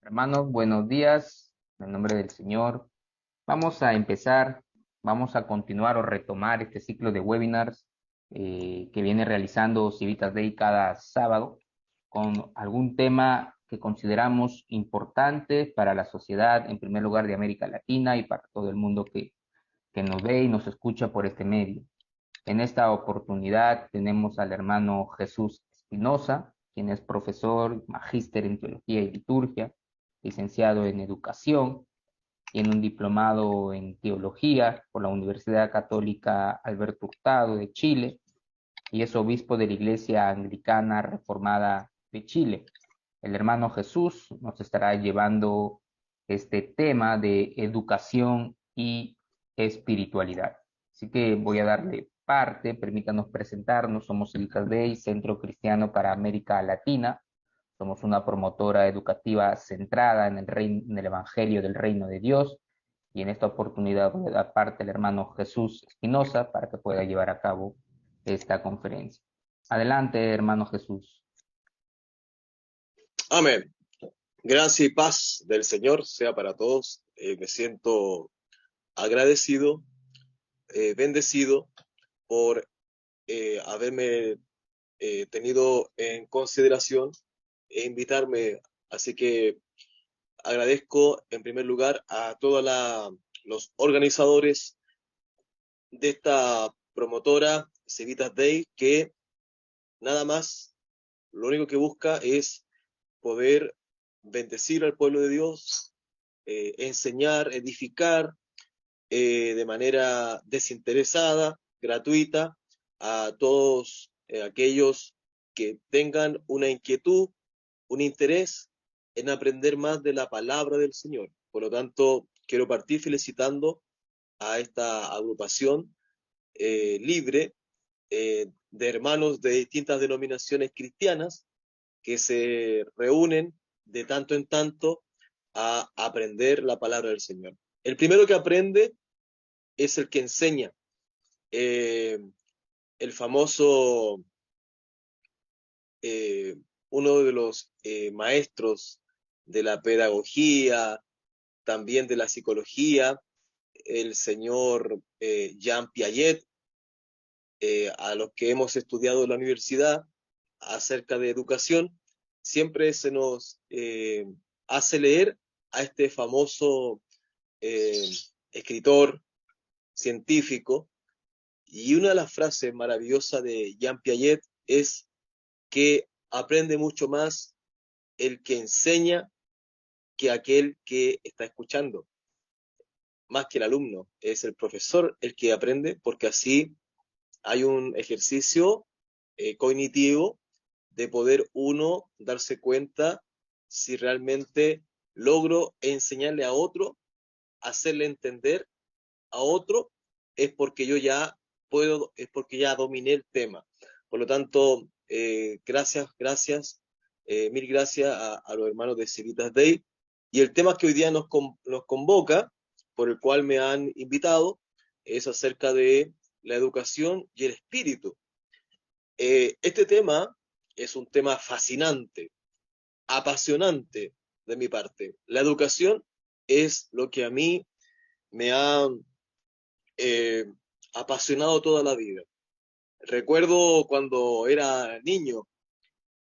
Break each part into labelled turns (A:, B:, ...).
A: Hermanos, buenos días. En el nombre del Señor, vamos a empezar, vamos a continuar o retomar este ciclo de webinars que viene realizando Civitas Day cada sábado con algún tema que consideramos importante para la sociedad, en primer lugar de América Latina y para todo el mundo que nos ve y nos escucha por este medio. En esta oportunidad tenemos al hermano Jesús Espinosa, quien es profesor, magíster en teología y liturgia, licenciado en educación y en un diplomado en teología por la Universidad Católica Alberto Hurtado de Chile, y es obispo de la Iglesia Anglicana Reformada de Chile. El hermano Jesús nos estará llevando este tema de educación y espiritualidad. Así que voy a darle parte, permítanos presentarnos. Somos el Day, Centro Cristiano para América Latina. Somos una promotora educativa centrada en en el Evangelio del Reino de Dios. Y en esta oportunidad voy a dar parte al hermano Jesús Espinosa para que pueda llevar a cabo esta conferencia. Adelante, hermano Jesús.
B: Amén. Gracia y paz del Señor sea para todos. Me siento agradecido, bendecido por haberme tenido en consideración e invitarme. Así que agradezco en primer lugar a todos los organizadores de esta promotora Civitas Day, que nada más, lo único que busca es poder bendecir al pueblo de Dios, enseñar, edificar de manera desinteresada, gratuita, a todos aquellos que tengan una inquietud, un interés en aprender más de la palabra del Señor. Por lo tanto, quiero partir felicitando a esta agrupación libre de hermanos de distintas denominaciones cristianas que se reúnen de tanto en tanto a aprender la palabra del Señor. El primero que aprende es el que enseña. Eh, el famoso, eh, uno de los maestros de la pedagogía, también de la psicología, el señor Jean Piaget, a los que hemos estudiado en la universidad acerca de educación, siempre se nos hace leer a este famoso eh, escritor, científico, y una de las frases maravillosas de Jean Piaget es que aprende mucho más el que enseña que aquel que está escuchando, más que el alumno, es el profesor el que aprende, porque así hay un ejercicio cognitivo de poder uno darse cuenta si realmente logro enseñarle a otro, hacerle entender a otro, es porque yo ya puedo, es porque ya dominé el tema. Por lo tanto, mil gracias a los hermanos de Civitas Day. Y el tema que hoy día nos convoca, por el cual me han invitado, es acerca de la educación y el espíritu. Este tema es un tema fascinante, apasionante de mi parte. La educación es lo que a mí me ha eh, apasionado toda la vida. Recuerdo cuando era niño,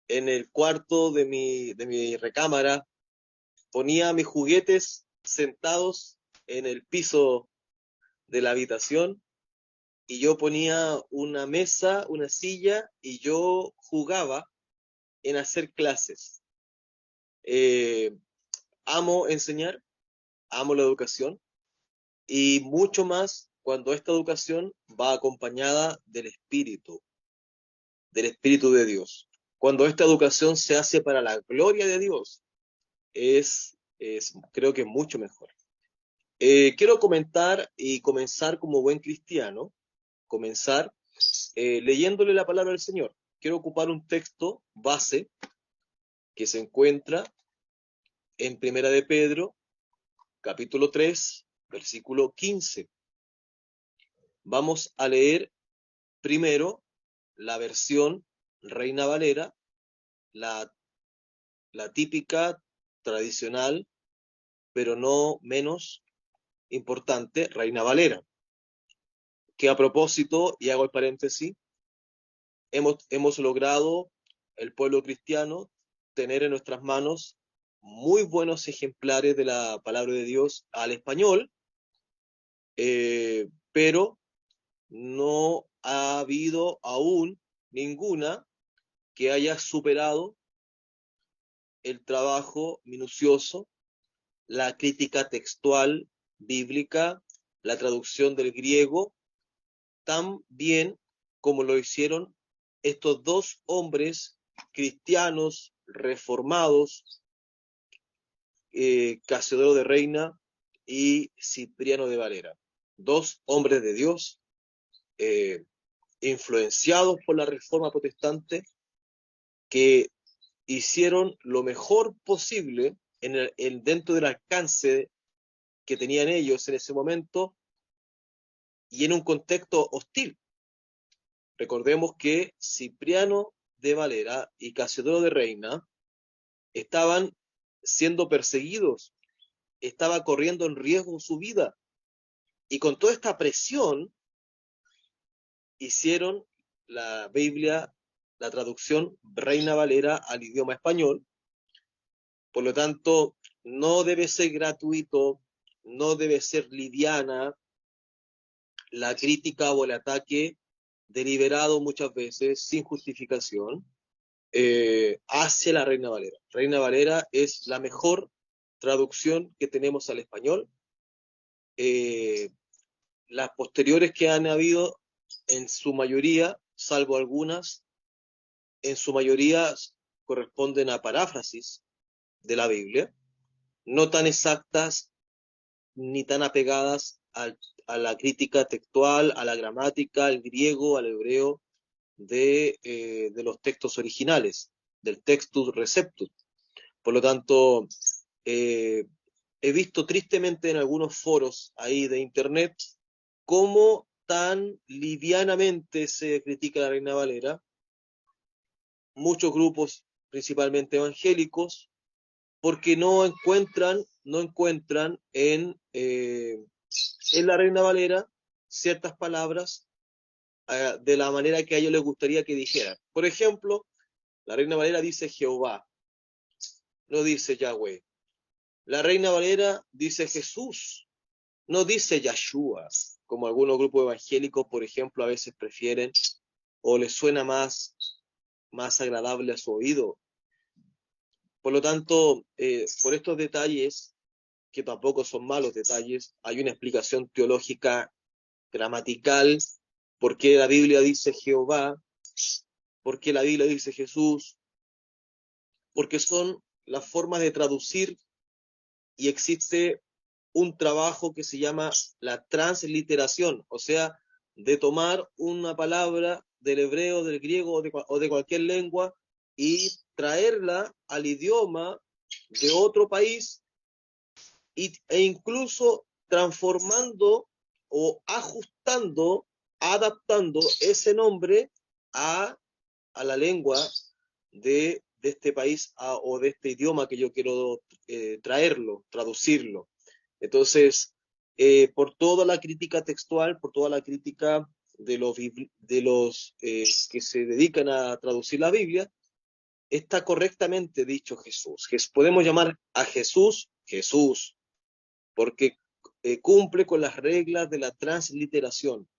B: en el cuarto de mi recámara, ponía mis juguetes sentados en el piso de la habitación y yo ponía una mesa, una silla y yo jugaba en hacer clases. Eh, amo enseñar, amo la educación y mucho más cuando esta educación va acompañada del Espíritu de Dios. Cuando esta educación se hace para la gloria de Dios, creo que mucho mejor. Quiero comentar y comenzar como buen cristiano, comenzar leyéndole la palabra del Señor. Quiero ocupar un texto base que se encuentra en Primera de Pedro, capítulo 3, versículo 15. Vamos a leer primero la versión Reina Valera, la típica tradicional, pero no menos importante, Reina Valera, que a propósito, y hago el paréntesis, hemos logrado, el pueblo cristiano, tener en nuestras manos muy buenos ejemplares de la palabra de Dios al español, pero no ha habido aún ninguna que haya superado el trabajo minucioso, la crítica textual bíblica, la traducción del griego, tan bien como lo hicieron estos dos hombres cristianos reformados, Casiodoro de Reina y Cipriano de Valera. Dos hombres de Dios, influenciados por la Reforma Protestante, que hicieron lo mejor posible dentro del alcance que tenían ellos en ese momento y en un contexto hostil. Recordemos que Cipriano de Valera y Casiodoro de Reina estaban siendo perseguidos, estaba corriendo en riesgo su vida, y con toda esta presión hicieron la Biblia, la traducción Reina Valera al idioma español. Por lo tanto, no debe ser gratuito, no debe ser liviana la crítica o el ataque deliberado muchas veces, sin justificación, hacia la Reina Valera. Reina Valera es la mejor traducción que tenemos al español. Las posteriores que han habido, en su mayoría, salvo algunas, en su mayoría corresponden a paráfrasis de la Biblia, no tan exactas ni tan apegadas a la crítica textual, a la gramática, al griego, al hebreo de los textos originales, del textus receptus. Por lo tanto, he visto tristemente en algunos foros ahí de internet cómo tan livianamente se critica a la Reina Valera. Muchos grupos, principalmente evangélicos, porque no encuentran en la Reina Valera ciertas palabras de la manera que a ellos les gustaría que dijeran. Por ejemplo, la Reina Valera dice Jehová, no dice Yahweh. La Reina Valera dice Jesús, no dice Yahshua, como algunos grupos evangélicos, por ejemplo, a veces prefieren o les suena más agradable a su oído. Por lo tanto, por estos detalles, que tampoco son malos detalles, hay una explicación teológica, gramatical, por qué la Biblia dice Jehová, por qué la Biblia dice Jesús, porque son las formas de traducir, y existe un trabajo que se llama la transliteración, o sea, de tomar una palabra del hebreo, del griego o de cualquier lengua y traerla al idioma de otro país e incluso transformando o ajustando, adaptando ese nombre a la lengua de este país o de este idioma que yo quiero traerlo, traducirlo. Entonces, por toda la crítica textual, por toda la crítica de los que se dedican a traducir la Biblia, está correctamente dicho Jesús. Podemos llamar a Jesús Jesús, porque cumple con las reglas de la transliteración.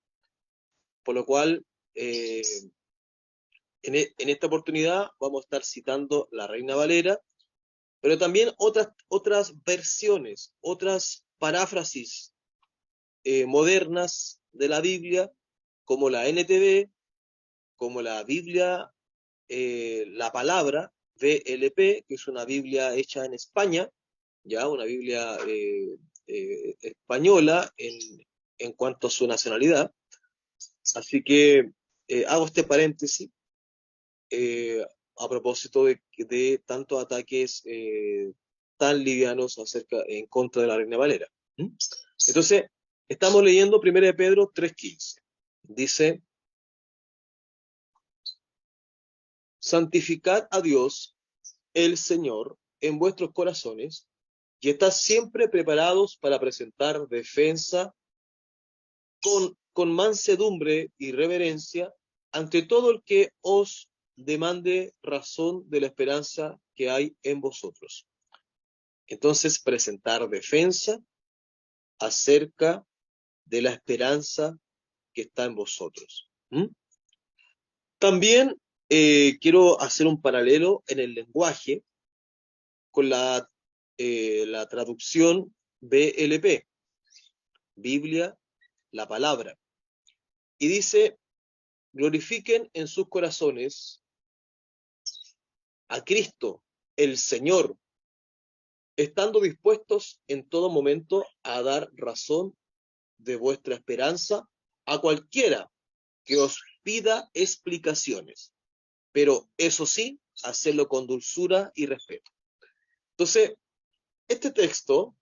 B: Por lo cual, en esta oportunidad vamos a estar citando la Reina Valera, pero también otras versiones, otras paráfrasis modernas de la Biblia, como la NTV, como la Biblia, la Palabra, VLP, que es una Biblia hecha en España, ya una Biblia española en cuanto a su nacionalidad. Así que hago este paréntesis a propósito de tantos ataques tan livianos en contra de la Reina Valera. Entonces, estamos leyendo 1 de Pedro 3:15. Dice, santificad a Dios, el Señor, en vuestros corazones y estad siempre preparados para presentar defensa con mansedumbre y reverencia ante todo el que os demande razón de la esperanza que hay en vosotros. Entonces, presentar defensa acerca de la esperanza que está en vosotros. También quiero hacer un paralelo en el lenguaje con la traducción BLP, Biblia, la palabra. Y dice, glorifiquen en sus corazones a Cristo, el Señor, estando dispuestos en todo momento a dar razón de vuestra esperanza a cualquiera que os pida explicaciones, pero eso sí, hacerlo con dulzura y respeto. Entonces, este texto,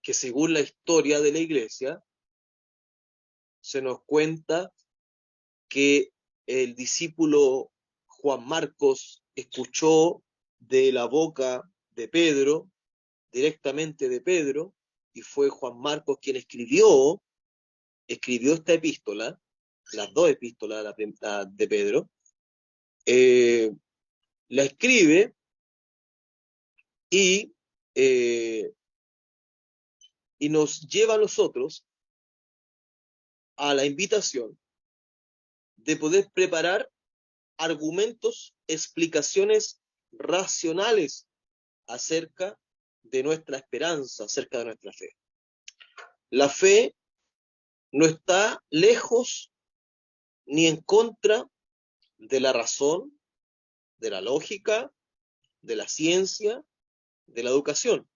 B: que según la historia de la iglesia, se nos cuenta que el discípulo Juan Marcos escuchó de la boca de Pedro, directamente de Pedro, y fue Juan Marcos quien escribió esta epístola, las dos epístolas de Pedro, la escribe y, y nos lleva a nosotros a la invitación de poder preparar argumentos, explicaciones racionales acerca de nuestra esperanza, acerca de nuestra fe. La fe no está lejos ni en contra de la razón, de la lógica, de la ciencia, de la educación.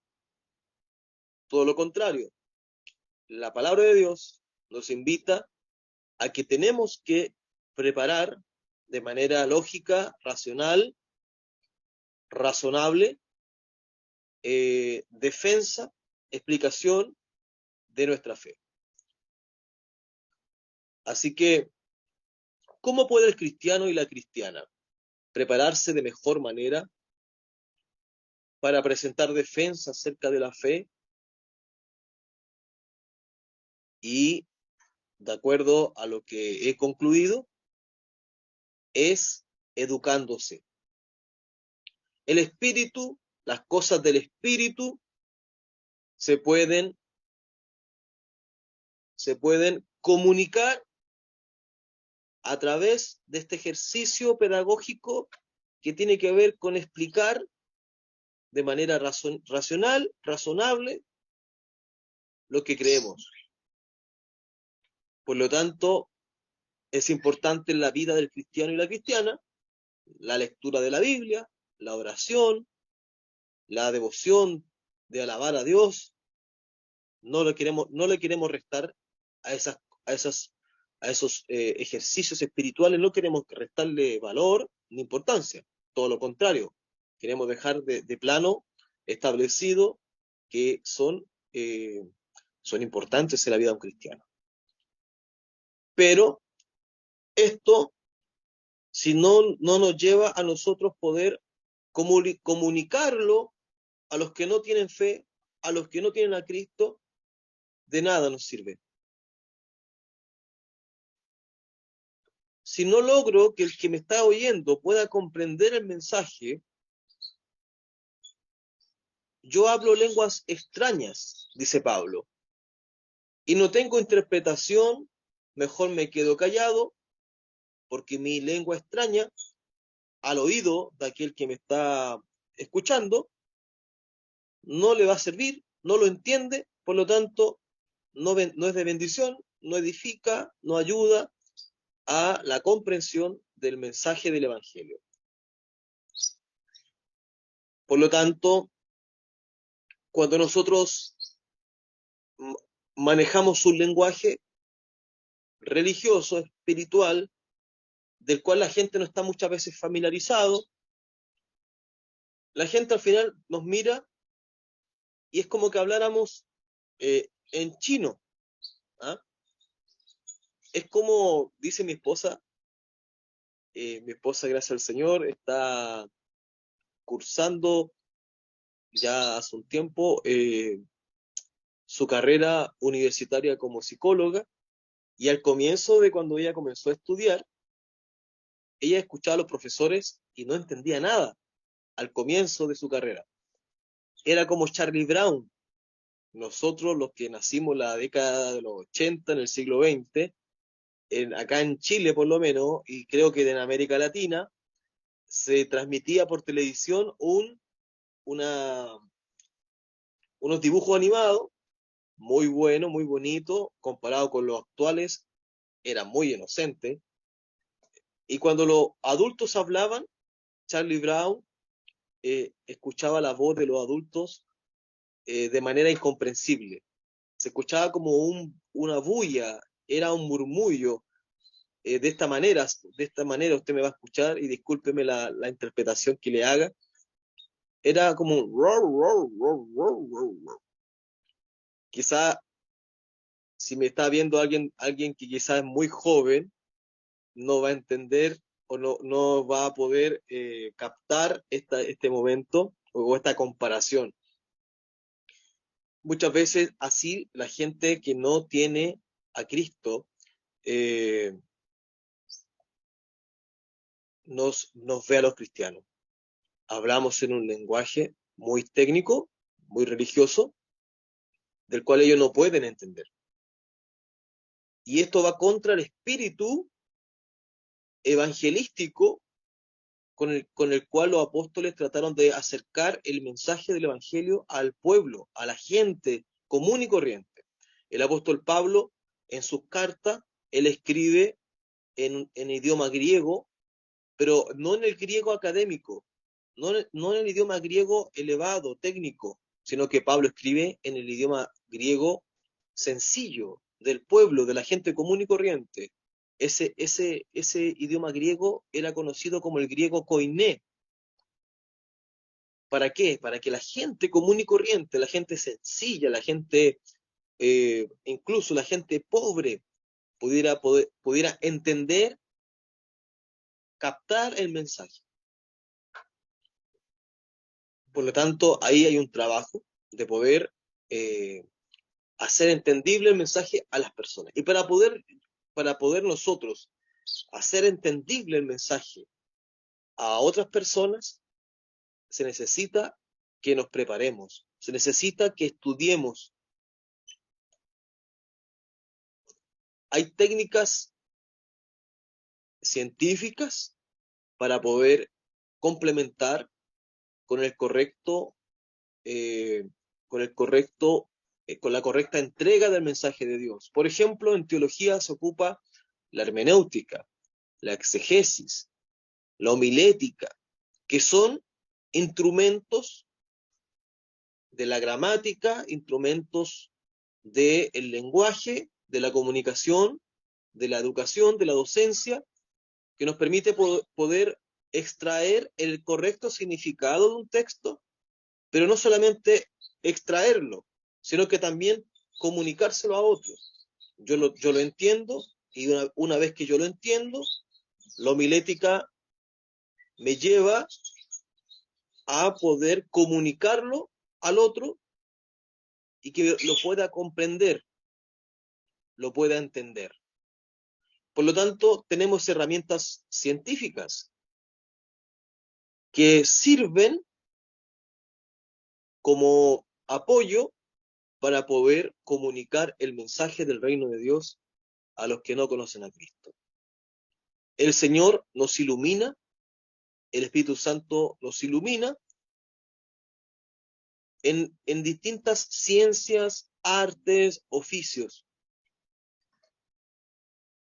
B: Todo lo contrario, la palabra de Dios nos invita a que tenemos que preparar de manera lógica, racional, razonable, defensa, explicación de nuestra fe. Así que, ¿cómo puede el cristiano y la cristiana prepararse de mejor manera para presentar defensa acerca de la fe? Y, de acuerdo a lo que he concluido, es educándose. El espíritu, las cosas del espíritu se pueden comunicar a través de este ejercicio pedagógico que tiene que ver con explicar de manera racional, razonable, lo que creemos. Por lo tanto, es importante en la vida del cristiano y la cristiana la lectura de la Biblia, la oración, la devoción de alabar a Dios. No le queremos restar a esos ejercicios espirituales, no queremos restarle valor ni importancia. Todo lo contrario, queremos dejar de plano establecido que son importantes en la vida de un cristiano. Pero esto, si no nos lleva a nosotros poder comunicarlo a los que no tienen fe, a los que no tienen a Cristo, de nada nos sirve. Si no logro que el que me está oyendo pueda comprender el mensaje, yo hablo lenguas extrañas, dice Pablo, y no tengo interpretación, mejor me quedo callado, porque mi lengua extraña, al oído de aquel que me está escuchando, no le va a servir, no lo entiende, por lo tanto, no es de bendición, no edifica, no ayuda a la comprensión del mensaje del Evangelio. Por lo tanto, cuando nosotros manejamos un lenguaje religioso, espiritual, del cual la gente no está muchas veces familiarizado, la gente al final nos mira y es como que habláramos en chino. ¿Ah? Es como, dice mi esposa, gracias al Señor, está cursando ya hace un tiempo su carrera universitaria como psicóloga, y al comienzo de cuando ella comenzó a estudiar, ella escuchaba a los profesores y no entendía nada al comienzo de su carrera. Era como Charlie Brown. Nosotros, los que nacimos en la década de los 80, en el siglo XX, acá en Chile por lo menos, y creo que en América Latina, se transmitía por televisión una, unos dibujos animados muy buenos, muy bonitos, comparado con los actuales, era muy inocente. Y cuando los adultos hablaban, Charlie Brown escuchaba la voz de los adultos de manera incomprensible. Se escuchaba como una bulla, era un murmullo. De esta manera usted me va a escuchar y discúlpeme la interpretación que le haga. Era como un roar, roar, roar, roar, roar, roar. Quizá si me está viendo alguien que quizás es muy joven, no va a entender o no va a poder captar este momento o esta comparación. Muchas veces así la gente que no tiene a Cristo eh, nos ve a los cristianos. Hablamos en un lenguaje muy técnico, muy religioso, del cual ellos no pueden entender. Y esto va contra el espíritu evangelístico con el cual los apóstoles trataron de acercar el mensaje del evangelio al pueblo, a la gente común y corriente. El apóstol Pablo, en sus cartas, él escribe en idioma griego, pero no en el griego académico, no en el idioma griego elevado, técnico, sino que Pablo escribe en el idioma griego sencillo, del pueblo, de la gente común y corriente. Ese idioma griego era conocido como el griego koiné. ¿Para qué? Para que la gente común y corriente, la gente sencilla, la gente, incluso la gente pobre, pudiera entender, captar el mensaje. Por lo tanto, ahí hay un trabajo de poder hacer entendible el mensaje a las personas. Y para poder nosotros hacer entendible el mensaje a otras personas, se necesita que nos preparemos, se necesita que estudiemos. Hay técnicas científicas para poder complementar con el correcto, eh, con el correcto, con la correcta entrega del mensaje de Dios. Por ejemplo, en teología se ocupa la hermenéutica, la exegesis, la homilética, que son instrumentos de la gramática, instrumentos del lenguaje, de la comunicación, de la educación, de la docencia, que nos permite poder extraer el correcto significado de un texto, pero no solamente extraerlo, sino que también comunicárselo a otros. Yo lo entiendo, y una vez que yo lo entiendo, la homilética me lleva a poder comunicarlo al otro y que lo pueda comprender, lo pueda entender. Por lo tanto, tenemos herramientas científicas que sirven como apoyo para poder comunicar el mensaje del reino de Dios a los que no conocen a Cristo. El Señor nos ilumina, el Espíritu Santo nos ilumina en distintas ciencias, artes, oficios.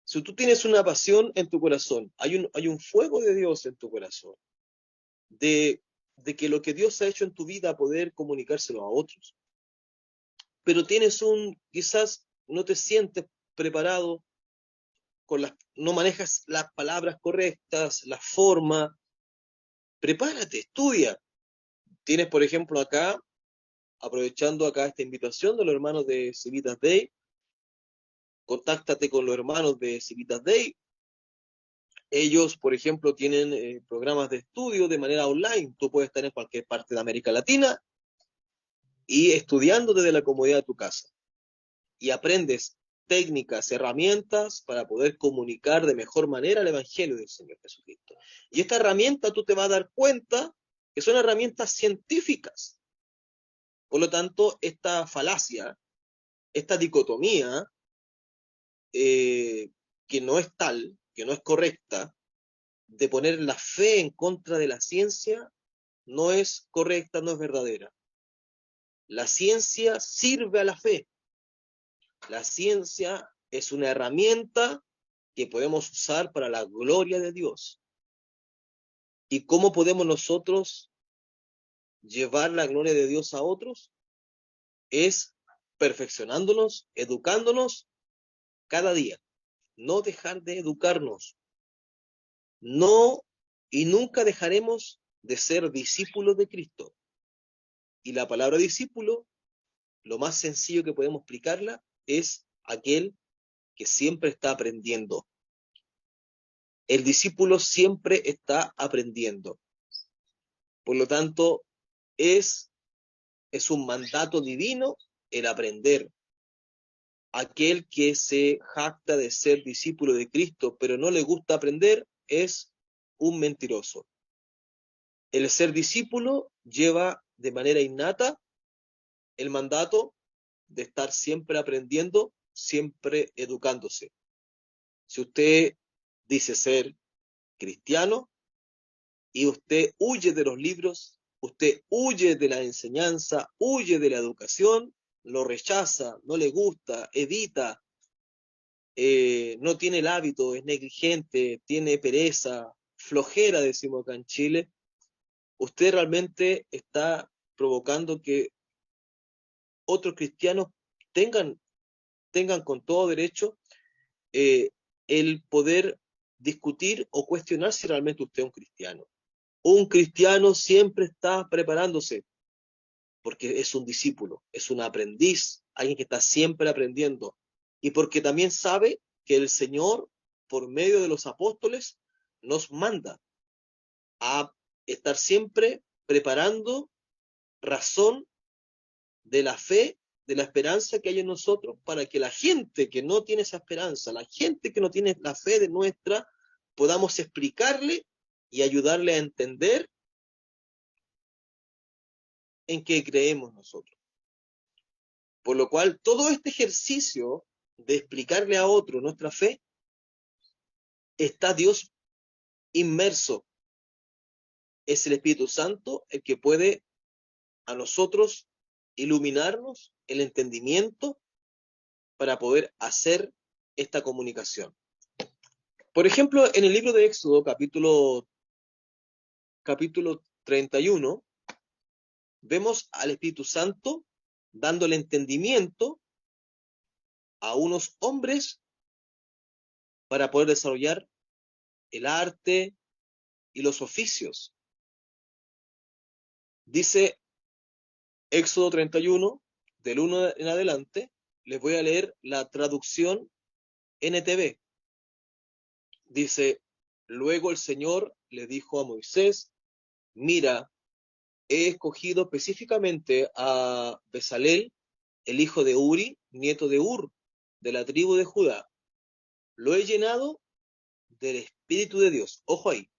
B: Si tú tienes una pasión en tu corazón, hay un fuego de Dios en tu corazón, de que lo que Dios ha hecho en tu vida, poder comunicárselo a otros. Pero quizás no te sientes preparado, no manejas las palabras correctas, la forma. Prepárate, estudia. Tienes, por ejemplo, acá, aprovechando acá esta invitación de los hermanos de Civitas Day, contáctate con los hermanos de Civitas Day. Ellos, por ejemplo, tienen programas de estudio de manera online. Tú puedes estar en cualquier parte de América Latina y estudiando desde la comodidad de tu casa. Y aprendes técnicas, herramientas para poder comunicar de mejor manera el Evangelio del Señor Jesucristo. Y esta herramienta tú te vas a dar cuenta que son herramientas científicas. Por lo tanto, esta falacia, esta dicotomía, que no es tal, que no es correcta, de poner la fe en contra de la ciencia, no es correcta, no es verdadera. La ciencia sirve a la fe. La ciencia es una herramienta que podemos usar para la gloria de Dios. ¿Y cómo podemos nosotros llevar la gloria de Dios a otros? Es perfeccionándonos, educándonos cada día. No dejar de educarnos. No y nunca dejaremos de ser discípulos de Cristo. Y la palabra discípulo, lo más sencillo que podemos explicarla, es aquel que siempre está aprendiendo. El discípulo siempre está aprendiendo. Por lo tanto, es un mandato divino el aprender. Aquel que se jacta de ser discípulo de Cristo, pero no le gusta aprender, es un mentiroso. El ser discípulo lleva de manera innata el mandato de estar siempre aprendiendo, siempre educándose. Si usted dice ser cristiano y usted huye de los libros, usted huye de la enseñanza, huye de la educación, lo rechaza, no le gusta, evita, no tiene el hábito, es negligente, tiene pereza, flojera, decimos acá en Chile, usted realmente está provocando que otros cristianos tengan con todo derecho eh, el poder discutir o cuestionar si realmente usted es un cristiano. Un cristiano siempre está preparándose porque es un discípulo, es un aprendiz, alguien que está siempre aprendiendo y porque también sabe que el Señor, por medio de los apóstoles, nos manda a estar siempre preparando razón de la fe, de la esperanza que hay en nosotros, para que la gente que no tiene esa esperanza, la gente que no tiene la fe de nuestra, podamos explicarle y ayudarle a entender en qué creemos nosotros. Por lo cual, todo este ejercicio de explicarle a otro nuestra fe, está Dios inmerso. Es el Espíritu Santo el que puede a nosotros iluminarnos el entendimiento para poder hacer esta comunicación. Por ejemplo, en el libro de Éxodo, capítulo 31, vemos al Espíritu Santo dándole entendimiento a unos hombres para poder desarrollar el arte y los oficios. Dice Éxodo 31, del 1 en adelante, les voy a leer la traducción NTV. Dice, luego el Señor le dijo a Moisés, mira, he escogido específicamente a Bezalel, el hijo de Uri, nieto de Ur, de la tribu de Judá. Lo he llenado del Espíritu de Dios. Ojo ahí.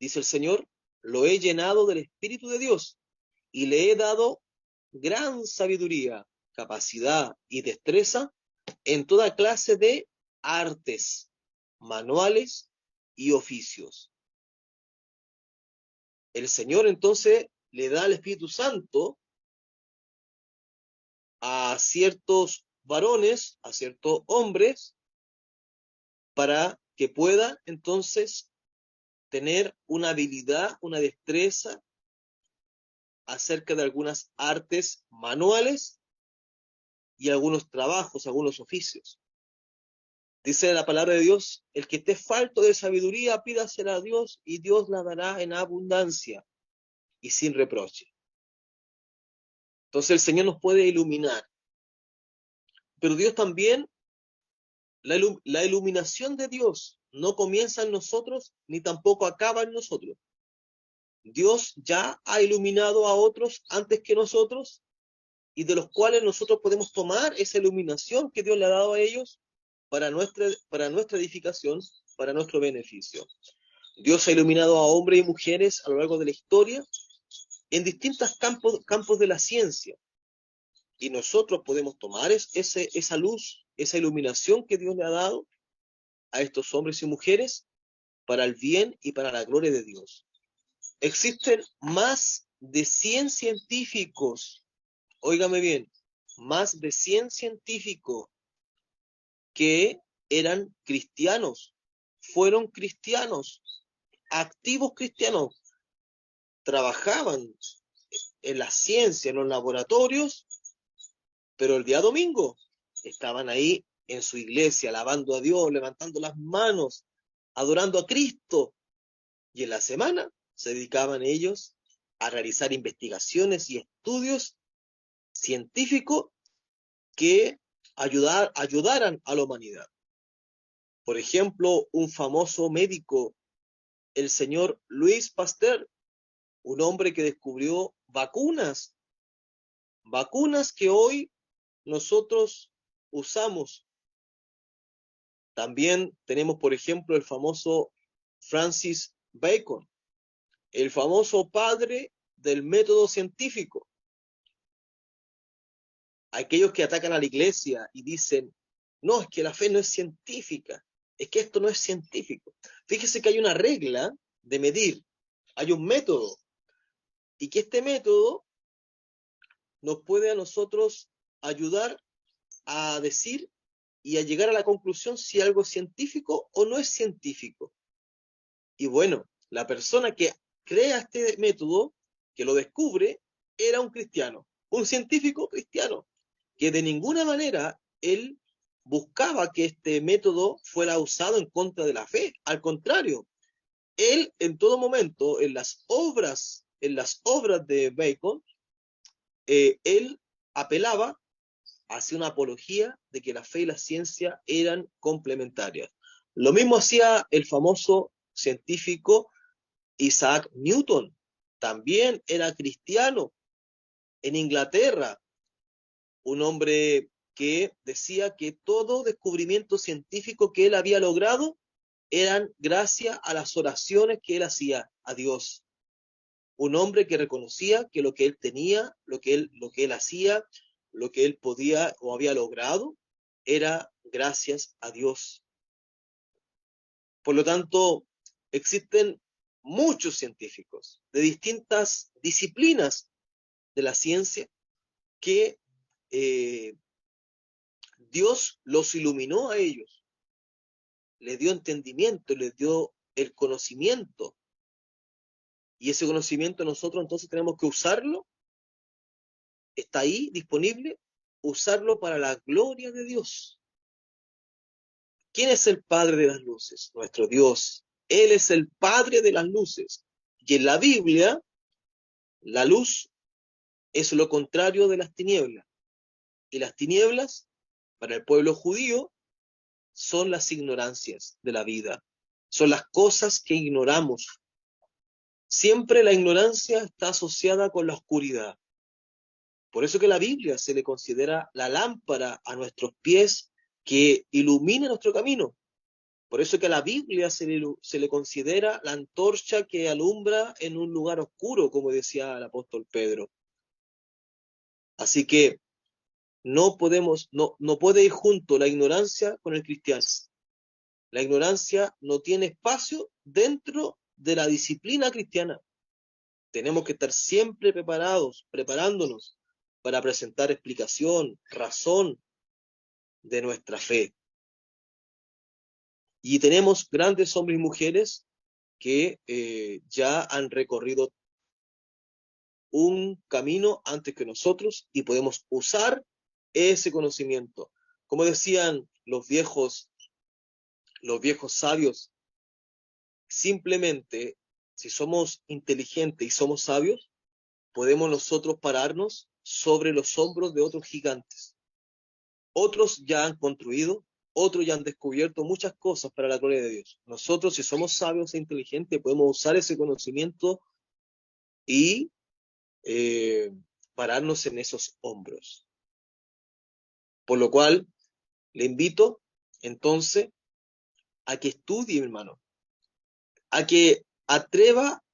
B: Dice el Señor, lo he llenado del Espíritu de Dios y le he dado gran sabiduría, capacidad y destreza en toda clase de artes, manuales y oficios. El Señor entonces le da al Espíritu Santo a ciertos varones, a ciertos hombres, para que pueda entonces tener una habilidad, una destreza acerca de algunas artes manuales y algunos trabajos, algunos oficios. Dice la palabra de Dios, el que esté falto de sabiduría, pídasela a Dios y Dios la dará en abundancia y sin reproche. Entonces el Señor nos puede iluminar, pero Dios también, la iluminación de Dios no comienza en nosotros ni tampoco acaba en nosotros. Dios ya ha iluminado a otros antes que nosotros y de los cuales nosotros podemos tomar esa iluminación que Dios le ha dado a ellos para nuestra edificación, para nuestro beneficio. Dios ha iluminado a hombres y mujeres a lo largo de la historia en distintos campos de la ciencia. Y nosotros podemos tomar esa luz, esa iluminación que Dios le ha dado a estos hombres y mujeres para el bien y para la gloria de Dios. Existen más de 100 científicos, óigame bien, más de 100 científicos que eran cristianos, fueron cristianos, activos cristianos, trabajaban en la ciencia, en los laboratorios, pero el día domingo estaban ahí en su iglesia, alabando a Dios, levantando las manos, adorando a Cristo. Y en la semana se dedicaban ellos a realizar investigaciones y estudios científicos que ayudaran a la humanidad. Por ejemplo, un famoso médico, el señor Louis Pasteur, un hombre que descubrió vacunas que hoy nosotros usamos. También tenemos, por ejemplo, el famoso Francis Bacon, el famoso padre del método científico. Aquellos que atacan a la iglesia y dicen, no, es que la fe no es científica, es que esto no es científico. Fíjese que hay una regla de medir, hay un método, y que este método nos puede a nosotros ayudar a decir y a llegar a la conclusión si algo es científico o no es científico. Y bueno, la persona que crea este método, que lo descubre, era un cristiano, un científico cristiano, que de ninguna manera él buscaba que este método fuera usado en contra de la fe. Al contrario, él en todo momento, en las obras de Bacon, él apelaba hacia una apología de que la fe y la ciencia eran complementarias. Lo mismo hacía el famoso científico Isaac Newton, también era cristiano en Inglaterra, un hombre que decía que todo descubrimiento científico que él había logrado eran gracias a las oraciones que él hacía a Dios. Un hombre que reconocía que lo que él tenía, lo que él hacía, lo que él podía o había logrado, era gracias a Dios. Por lo tanto, existen muchos científicos de distintas disciplinas de la ciencia que Dios los iluminó a ellos, les dio entendimiento, les dio el conocimiento. Y ese conocimiento nosotros entonces tenemos que usarlo, está ahí disponible, usarlo para la gloria de Dios. ¿Quién es el Padre de las luces? Nuestro Dios. Él es el Padre de las luces. Y en la Biblia, la luz es lo contrario de las tinieblas. Y las tinieblas, para el pueblo judío, son las ignorancias de la vida. Son las cosas que ignoramos. Siempre la ignorancia está asociada con la oscuridad. Por eso que la Biblia se le considera la lámpara a nuestros pies que ilumina nuestro camino. Por eso que a la Biblia se le considera la antorcha que alumbra en un lugar oscuro, como decía el apóstol Pedro. Así que no puede ir junto la ignorancia con el cristiano. La ignorancia no tiene espacio dentro de la disciplina cristiana. Tenemos que estar siempre preparándonos para presentar explicación, razón de nuestra fe. Y tenemos grandes hombres y mujeres que ya han recorrido un camino antes que nosotros y podemos usar ese conocimiento. Como decían los viejos sabios, simplemente si somos inteligentes y somos sabios, podemos nosotros pararnos sobre los hombros de otros gigantes. Otros ya han construido, otros ya han descubierto muchas cosas para la gloria de Dios. Nosotros, si somos sabios e inteligentes, podemos usar ese conocimiento y pararnos en esos hombros. Por lo cual, le invito entonces a que estudie, mi hermano, a que atreva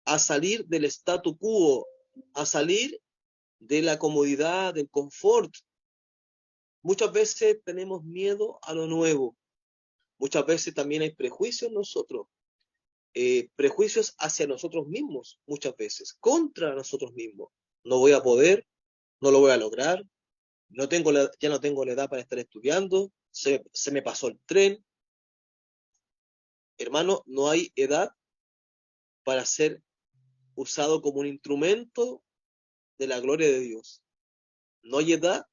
B: a salir del statu quo, a salir de la comodidad, del confort. Muchas veces tenemos miedo a lo nuevo. Muchas veces también hay prejuicios en nosotros. Prejuicios hacia nosotros mismos, muchas veces, contra nosotros mismos. No voy a poder, no lo voy a lograr, ya no tengo la edad para estar estudiando, se me pasó el tren. Hermano, no hay edad para ser usado como un instrumento de la gloria de Dios. No hay edad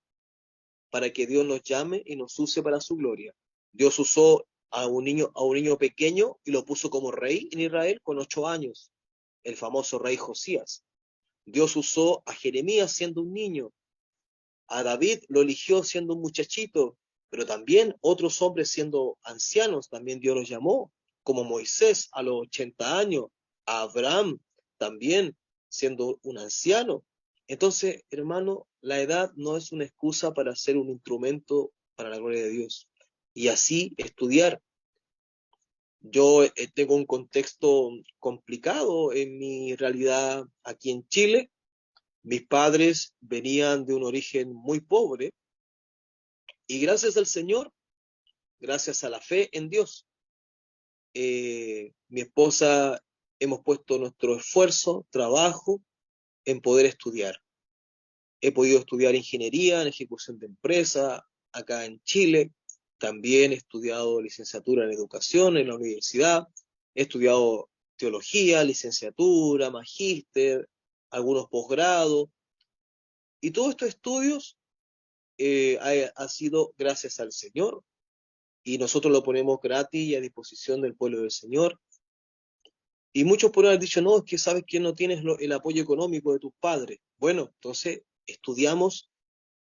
B: para que Dios nos llame y nos use para su gloria. Dios usó a un niño pequeño y lo puso como rey en Israel con 8 años, el famoso rey Josías. Dios usó a Jeremías siendo un niño, a David lo eligió siendo un muchachito, pero también otros hombres siendo ancianos, también Dios los llamó, como Moisés a los 80 años, a Abraham también siendo un anciano. Entonces, hermano, la edad no es una excusa para ser un instrumento para la gloria de Dios. Y así estudiar. Yo tengo un contexto complicado en mi realidad aquí en Chile. Mis padres venían de un origen muy pobre y gracias al Señor, gracias a la fe en Dios, mi esposa hemos puesto nuestro esfuerzo, trabajo en poder estudiar. He podido estudiar ingeniería en ejecución de empresa acá en Chile. También he estudiado licenciatura en educación en la universidad. He estudiado teología, licenciatura, magíster, algunos posgrados. Y todos estos estudios ha sido gracias al Señor. Y nosotros lo ponemos gratis y a disposición del pueblo del Señor. Y muchos pueden haber dicho, no, es que sabes que no tienes el apoyo económico de tus padres. Bueno, entonces estudiamos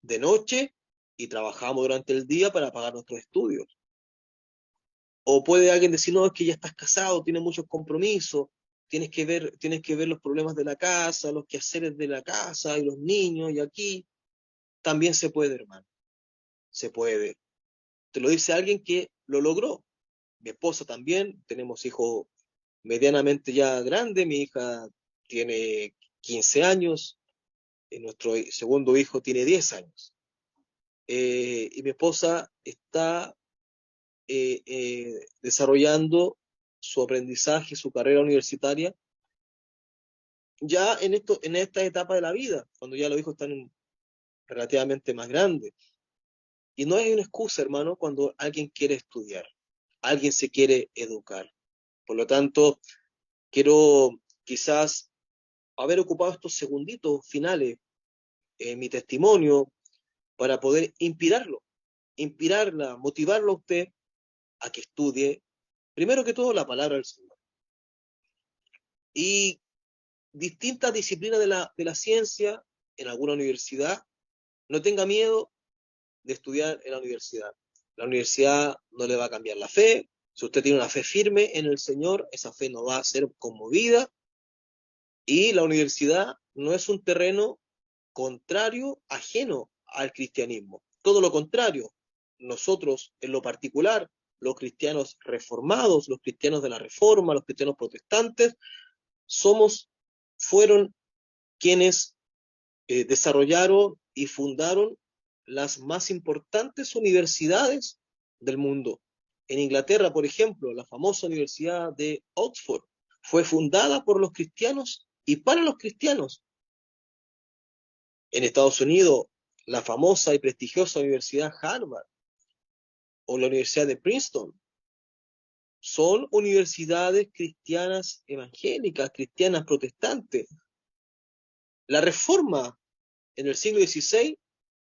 B: de noche y trabajamos durante el día para pagar nuestros estudios. O puede alguien decir, no, es que ya estás casado, tienes muchos compromisos, tienes que ver los problemas de la casa, los quehaceres de la casa y los niños, y aquí también se puede, hermano, se puede. Te lo dice alguien que lo logró. Mi esposa también, tenemos hijos medianamente ya grandes, mi hija tiene 15 años, y nuestro segundo hijo tiene 10 años. Y mi esposa está desarrollando su aprendizaje, su carrera universitaria, ya en esta etapa de la vida, cuando ya los hijos están relativamente más grandes. Y no hay una excusa, hermano, cuando alguien quiere estudiar, alguien se quiere educar. Por lo tanto, quiero quizás haber ocupado estos segunditos finales en mi testimonio para poder inspirarla, motivarlo a usted a que estudie, primero que todo, la palabra del Señor. Y distintas disciplinas de la ciencia en alguna universidad, no tenga miedo de estudiar en la universidad. La universidad no le va a cambiar la fe. Si usted tiene una fe firme en el Señor, esa fe no va a ser conmovida. Y la universidad no es un terreno contrario, ajeno al cristianismo. Todo lo contrario. Nosotros, en lo particular, los cristianos reformados, los cristianos de la Reforma, los cristianos protestantes, fueron quienes desarrollaron y fundaron las más importantes universidades del mundo. En Inglaterra, por ejemplo, la famosa Universidad de Oxford fue fundada por los cristianos y para los cristianos. En Estados Unidos, la famosa y prestigiosa Universidad Harvard o la Universidad de Princeton son universidades cristianas evangélicas, cristianas protestantes. La Reforma en el siglo XVI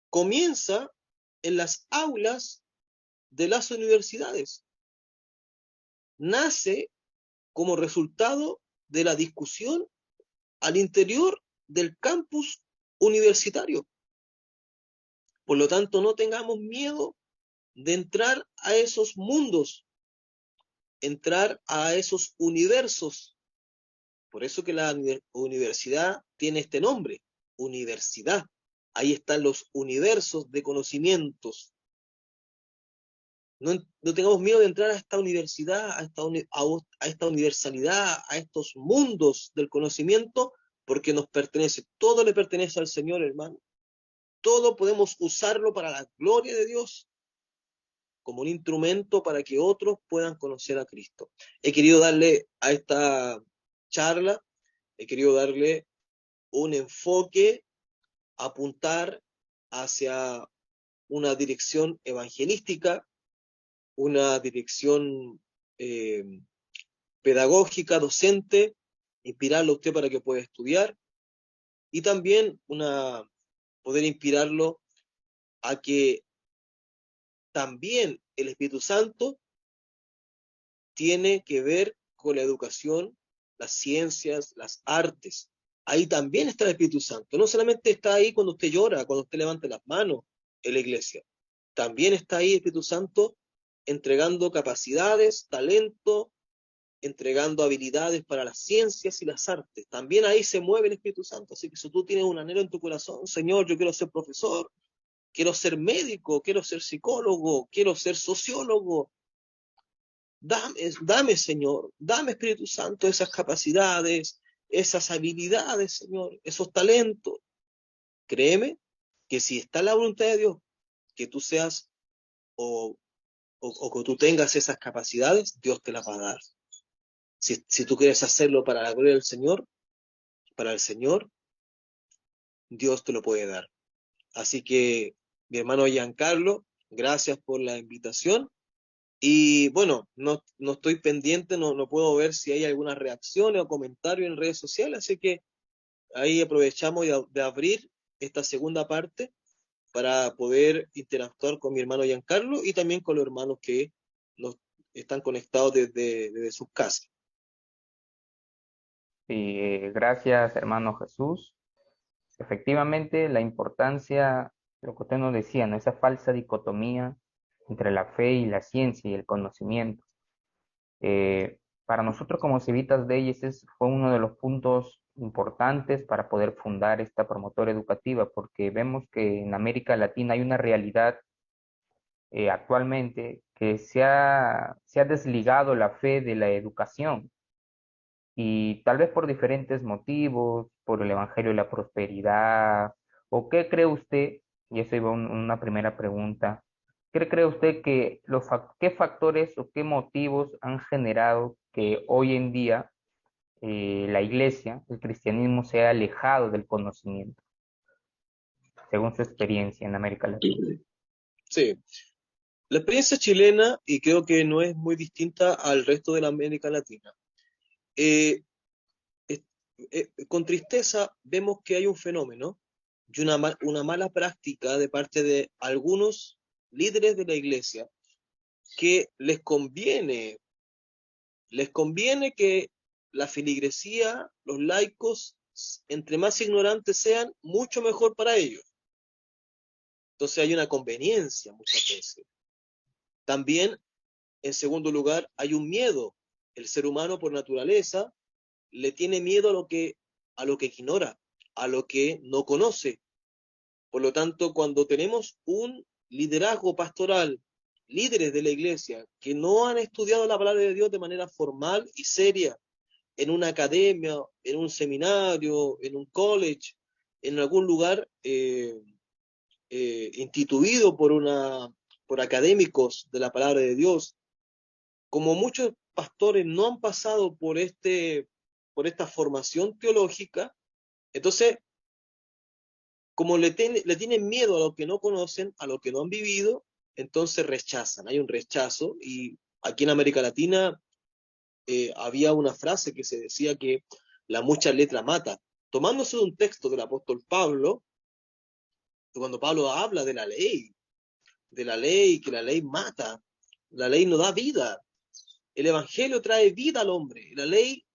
B: comienza en las aulas de las universidades. Nace como resultado de la discusión al interior del campus universitario. Por lo tanto, no tengamos miedo de entrar a esos mundos, entrar a esos universos. Por eso que la universidad tiene este nombre, universidad. Ahí están los universos de conocimientos. No tengamos miedo de entrar a esta universidad, a esta universalidad, a estos mundos del conocimiento, porque nos pertenece. Todo le pertenece al Señor, hermano. Todo podemos usarlo para la gloria de Dios, como un instrumento para que otros puedan conocer a Cristo. He querido darle a esta charla, he querido darle un enfoque, apuntar hacia una dirección evangelística, una dirección pedagógica, docente, inspirarlo a usted para que pueda estudiar, y también poder inspirarlo a que también el Espíritu Santo tiene que ver con la educación, las ciencias, las artes. Ahí también está el Espíritu Santo. No solamente está ahí cuando usted llora, cuando usted levanta las manos en la iglesia. También está ahí el Espíritu Santo entregando capacidades, talento, entregando habilidades para las ciencias y las artes. También ahí se mueve el Espíritu Santo. Así que si tú tienes un anhelo en tu corazón, Señor, yo quiero ser profesor, quiero ser médico, quiero ser psicólogo, quiero ser sociólogo, dame, Señor, dame, Espíritu Santo, esas capacidades, esas habilidades, Señor, esos talentos. Créeme que si está la voluntad de Dios, que tú seas o que tú tengas esas capacidades, Dios te las va a dar. Si tú quieres hacerlo para la gloria del Señor, para el Señor, Dios te lo puede dar. Así que, mi hermano Giancarlo, gracias por la invitación. Y bueno, no estoy pendiente, no puedo ver si hay algunas reacciones o comentarios en redes sociales, así que ahí aprovechamos de abrir esta segunda parte para poder interactuar con mi hermano Giancarlo y también con los hermanos que nos están conectados desde sus casas.
A: Sí, gracias, hermano Jesús. Efectivamente, la importancia, lo que usted nos decía, ¿no? Esa falsa dicotomía entre la fe y la ciencia y el conocimiento. Para nosotros como Civitas Dei ese fue uno de los puntos importantes para poder fundar esta promotora educativa, porque vemos que en América Latina hay una realidad actualmente que se ha desligado la fe de la educación y tal vez por diferentes motivos, por el Evangelio de la Prosperidad, o qué cree usted, y eso iba una primera pregunta, ¿qué cree usted que qué factores o qué motivos han generado que hoy en día la iglesia, el cristianismo, se ha alejado del conocimiento, según su experiencia en América Latina?
B: Sí, la experiencia chilena, y creo que no es muy distinta al resto de la América Latina. Eh, con tristeza vemos que hay un fenómeno y una mala práctica de parte de algunos líderes de la iglesia que les conviene que la feligresía, los laicos, entre más ignorantes sean, mucho mejor para ellos. Entonces hay una conveniencia muchas veces. También, en segundo lugar, hay un miedo. El ser humano por naturaleza le tiene miedo a lo que ignora, a lo que no conoce. Por lo tanto, cuando tenemos un liderazgo pastoral, líderes de la iglesia que no han estudiado la palabra de Dios de manera formal y seria, en una academia, en un seminario, en un college, en algún lugar instituido por académicos de la palabra de Dios, como muchos pastores no han pasado por esta formación teológica, entonces, como le tienen miedo a lo que no conocen, a lo que no han vivido, entonces rechazan. Hay un rechazo y aquí en América Latina había una frase que se decía que la mucha letra mata. Tomándose de un texto del apóstol Pablo, cuando Pablo habla de la ley, que la ley mata, la ley no da vida. El Evangelio trae vida al hombre, la ley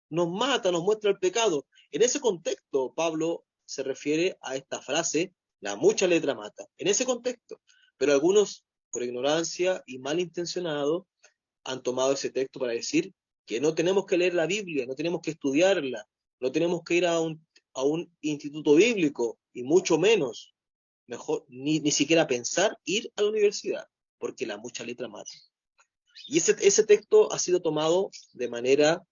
B: nos mata, nos muestra el pecado. En ese contexto, Pablo se refiere a esta frase, la mucha letra mata, en ese contexto. Pero algunos, por ignorancia y malintencionados, han tomado ese texto para decir que no tenemos que leer la Biblia, no tenemos que estudiarla, no tenemos que ir a un instituto bíblico y mucho menos, mejor, ni siquiera pensar ir a la universidad, porque la mucha letra mata. Y ese texto ha sido tomado de manera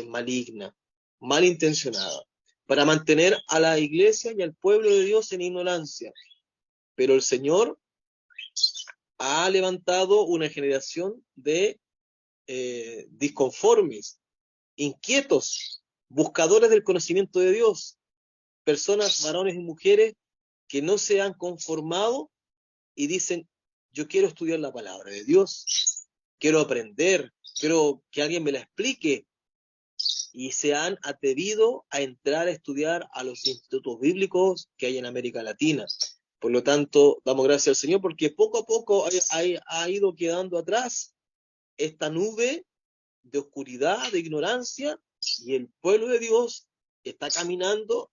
B: maligna, malintencionada, para mantener a la iglesia y al pueblo de Dios en ignorancia. Pero el Señor ha levantado una generación de disconformes, inquietos, buscadores del conocimiento de Dios, personas, varones y mujeres que no se han conformado y dicen, yo quiero estudiar la palabra de Dios, quiero aprender, quiero que alguien me la explique, y se han atrevido a entrar a estudiar a los institutos bíblicos que hay en América Latina. Por lo tanto, damos gracias al Señor porque poco a poco ha ido quedando atrás esta nube de oscuridad, de ignorancia, y el pueblo de Dios está caminando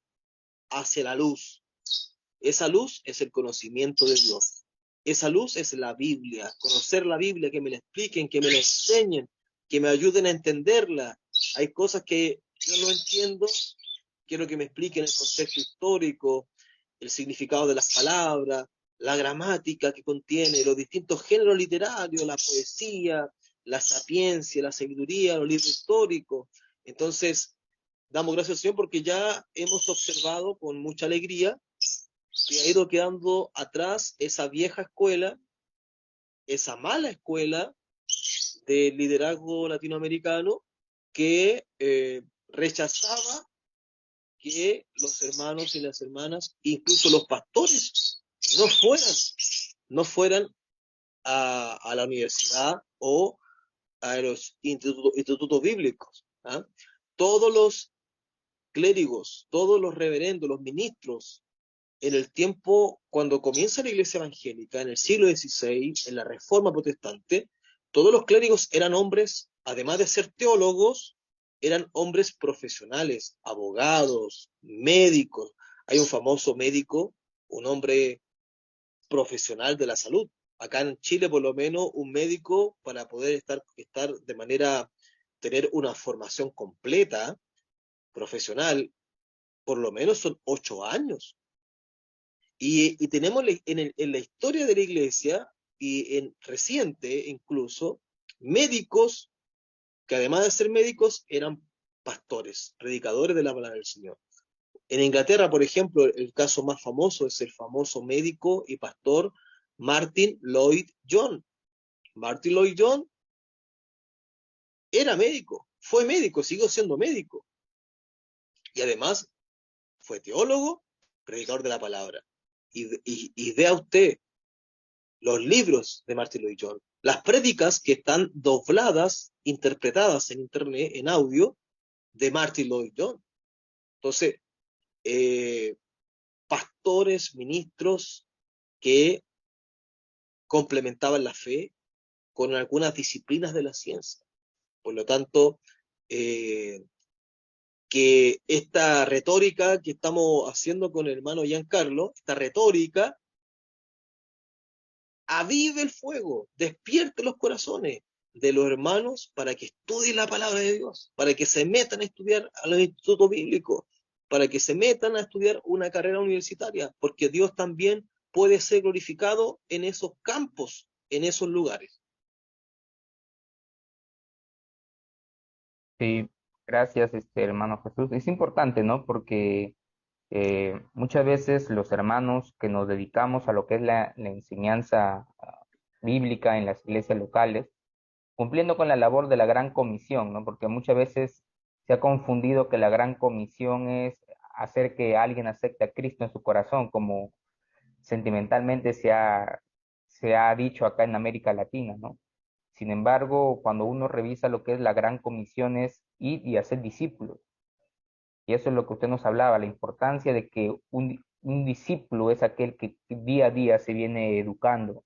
B: hacia la luz. Esa luz es el conocimiento de Dios. Esa luz es la Biblia, conocer la Biblia, que me la expliquen, que me la enseñen, que me ayuden a entenderla. Hay cosas que yo no entiendo, quiero que me expliquen el contexto histórico, el significado de las palabras, la gramática que contiene, los distintos géneros literarios, la poesía, la sapiencia, la sabiduría, los libros históricos. Entonces, damos gracias al Señor porque ya hemos observado con mucha alegría que ha ido quedando atrás esa vieja escuela, esa mala escuela del liderazgo latinoamericano que rechazaba que los hermanos y las hermanas, incluso los pastores, no fueran a la universidad o a los institutos bíblicos. ¿Ah? Todos los clérigos, todos los reverendos, los ministros, en el tiempo cuando comienza la iglesia evangélica, en el siglo XVI, en la Reforma Protestante, todos los clérigos eran hombres, además de ser teólogos, eran hombres profesionales, abogados, médicos. Hay un famoso médico, un hombre profesional de la salud. Acá en Chile, por lo menos, un médico para poder estar de manera, tener una formación completa, profesional, por lo menos son 8 años. Y tenemos en la historia de la iglesia, y en reciente incluso, médicos que además de ser médicos eran pastores, predicadores de la palabra del Señor. En Inglaterra, por ejemplo, el caso más famoso es el famoso médico y pastor Martin Lloyd Jones. Martin Lloyd Jones era médico, fue médico, siguió siendo médico. Y además fue teólogo, predicador de la palabra. Y vea usted los libros de Martin Lloyd Jones, las prédicas que están dobladas, interpretadas en internet, en audio, de Martin Lloyd Jones. Entonces, eh, pastores, ministros que complementaban la fe con algunas disciplinas de la ciencia. Por lo tanto, que esta retórica que estamos haciendo con el hermano Giancarlo, esta retórica, avive el fuego, despierte los corazones de los hermanos para que estudien la palabra de Dios, para que se metan a estudiar a los institutos bíblicos, para que se metan a estudiar una carrera universitaria, porque Dios también puede ser glorificado en esos campos, en esos lugares.
A: Sí, gracias, hermano Jesús. Es importante, ¿no? Porque muchas veces los hermanos que nos dedicamos a lo que es la enseñanza bíblica en las iglesias locales, cumpliendo con la labor de la gran comisión, ¿no? Porque muchas veces se ha confundido que la gran comisión es hacer que alguien acepte a Cristo en su corazón, como sentimentalmente se ha dicho acá en América Latina, ¿no? Sin embargo, cuando uno revisa lo que es la gran comisión es ir y hacer discípulos. Y eso es lo que usted nos hablaba, la importancia de que un discípulo es aquel que día a día se viene educando.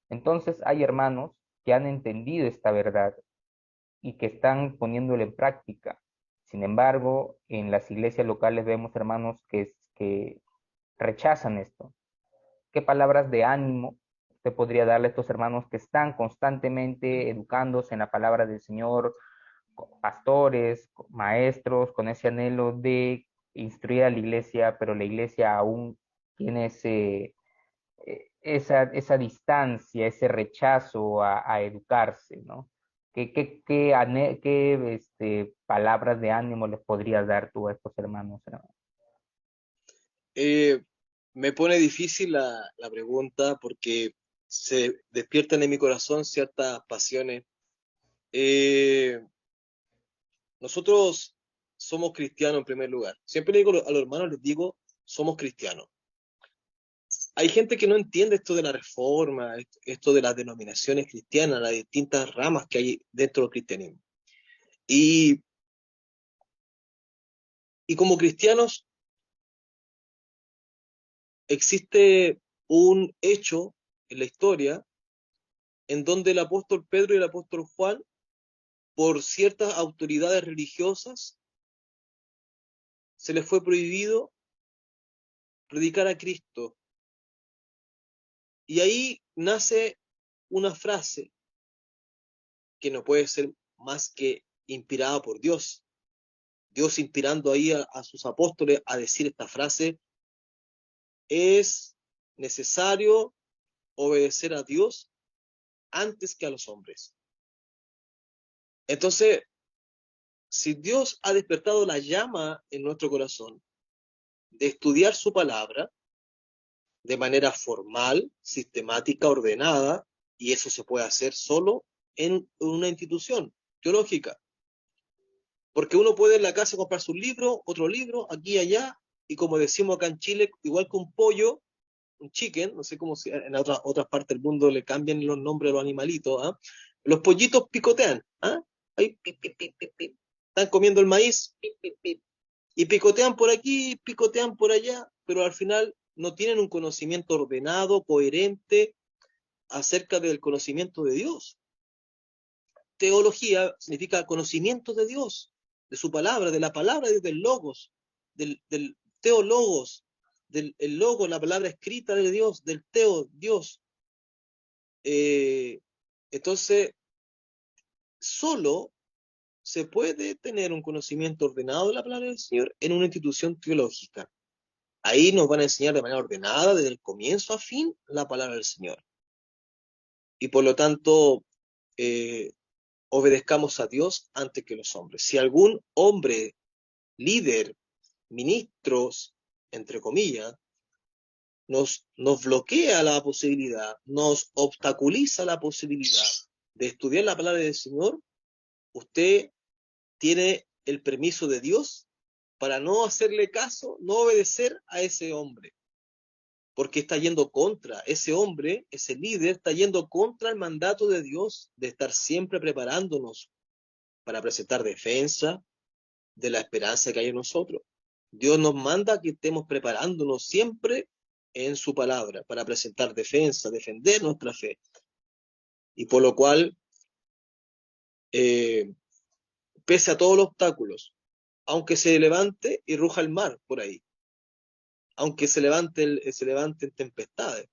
A: Entonces hay hermanos que han entendido esta verdad y que están poniéndolo en práctica. Sin embargo, en las iglesias locales vemos hermanos que rechazan esto. ¿Qué palabras de ánimo usted podría darle a estos hermanos que están constantemente educándose en la palabra del Señor, pastores, maestros, con ese anhelo de instruir a la iglesia, pero la iglesia aún tiene esa distancia, ese rechazo a educarse, ¿no? ¿Qué palabras de ánimo les podrías dar tú a estos hermanos, hermano?
B: Eh, Me pone difícil la pregunta porque se despiertan en mi corazón ciertas pasiones. Eh, Nosotros somos cristianos en primer lugar. Siempre le digo a los hermanos, les digo, somos cristianos. Hay gente que no entiende esto de la reforma, esto de las denominaciones cristianas, las distintas ramas que hay dentro del cristianismo. Y, y como cristianos existe un hecho en la historia en donde el apóstol Pedro y el apóstol Juan, por ciertas autoridades religiosas, se les fue prohibido predicar a Cristo. Y ahí nace una frase que no puede ser más que inspirada por Dios. Dios inspirando ahí a sus apóstoles a decir esta frase: es necesario obedecer a Dios antes que a los hombres. Entonces, si Dios ha despertado la llama en nuestro corazón de estudiar su palabra de manera formal, sistemática, ordenada, y eso se puede hacer solo en una institución teológica, porque uno puede en la casa comprar su libro, otro libro, aquí y allá, y como decimos acá en Chile, igual que un pollo, un chicken, no sé cómo en otras partes del mundo le cambian los nombres a los animalitos, ¿ah? Los pollitos picotean, ¿ah? Ahí, pip, pip, pip, pip, pip. Están comiendo el maíz, pip, pip, pip. Y picotean por aquí, picotean por allá, pero al final no tienen un conocimiento ordenado, coherente acerca del conocimiento de Dios. Teología significa conocimiento de Dios, de su palabra, de la palabra de Dios, del logos, del teologos, del el logo, la palabra escrita de Dios, del teo, Dios. Eh, entonces, solo se puede tener un conocimiento ordenado de la palabra del Señor en una institución teológica. Ahí nos van a enseñar de manera ordenada, desde el comienzo a fin, la palabra del Señor. Y por lo tanto, eh, obedezcamos a Dios antes que los hombres. Si algún hombre, líder, ministros, entre comillas, nos bloquea la posibilidad, nos obstaculiza la posibilidad de estudiar la palabra del Señor, usted tiene el permiso de Dios para no hacerle caso, no obedecer a ese hombre, porque está yendo contra, ese hombre, ese líder, está yendo contra el mandato de Dios de estar siempre preparándonos para presentar defensa de la esperanza que hay en nosotros. Dios nos manda que estemos preparándonos siempre en su palabra para presentar defensa, defender nuestra fe. Y por lo cual, eh, pese a todos los obstáculos, aunque se levante y ruja el mar por ahí, aunque se levanten tempestades,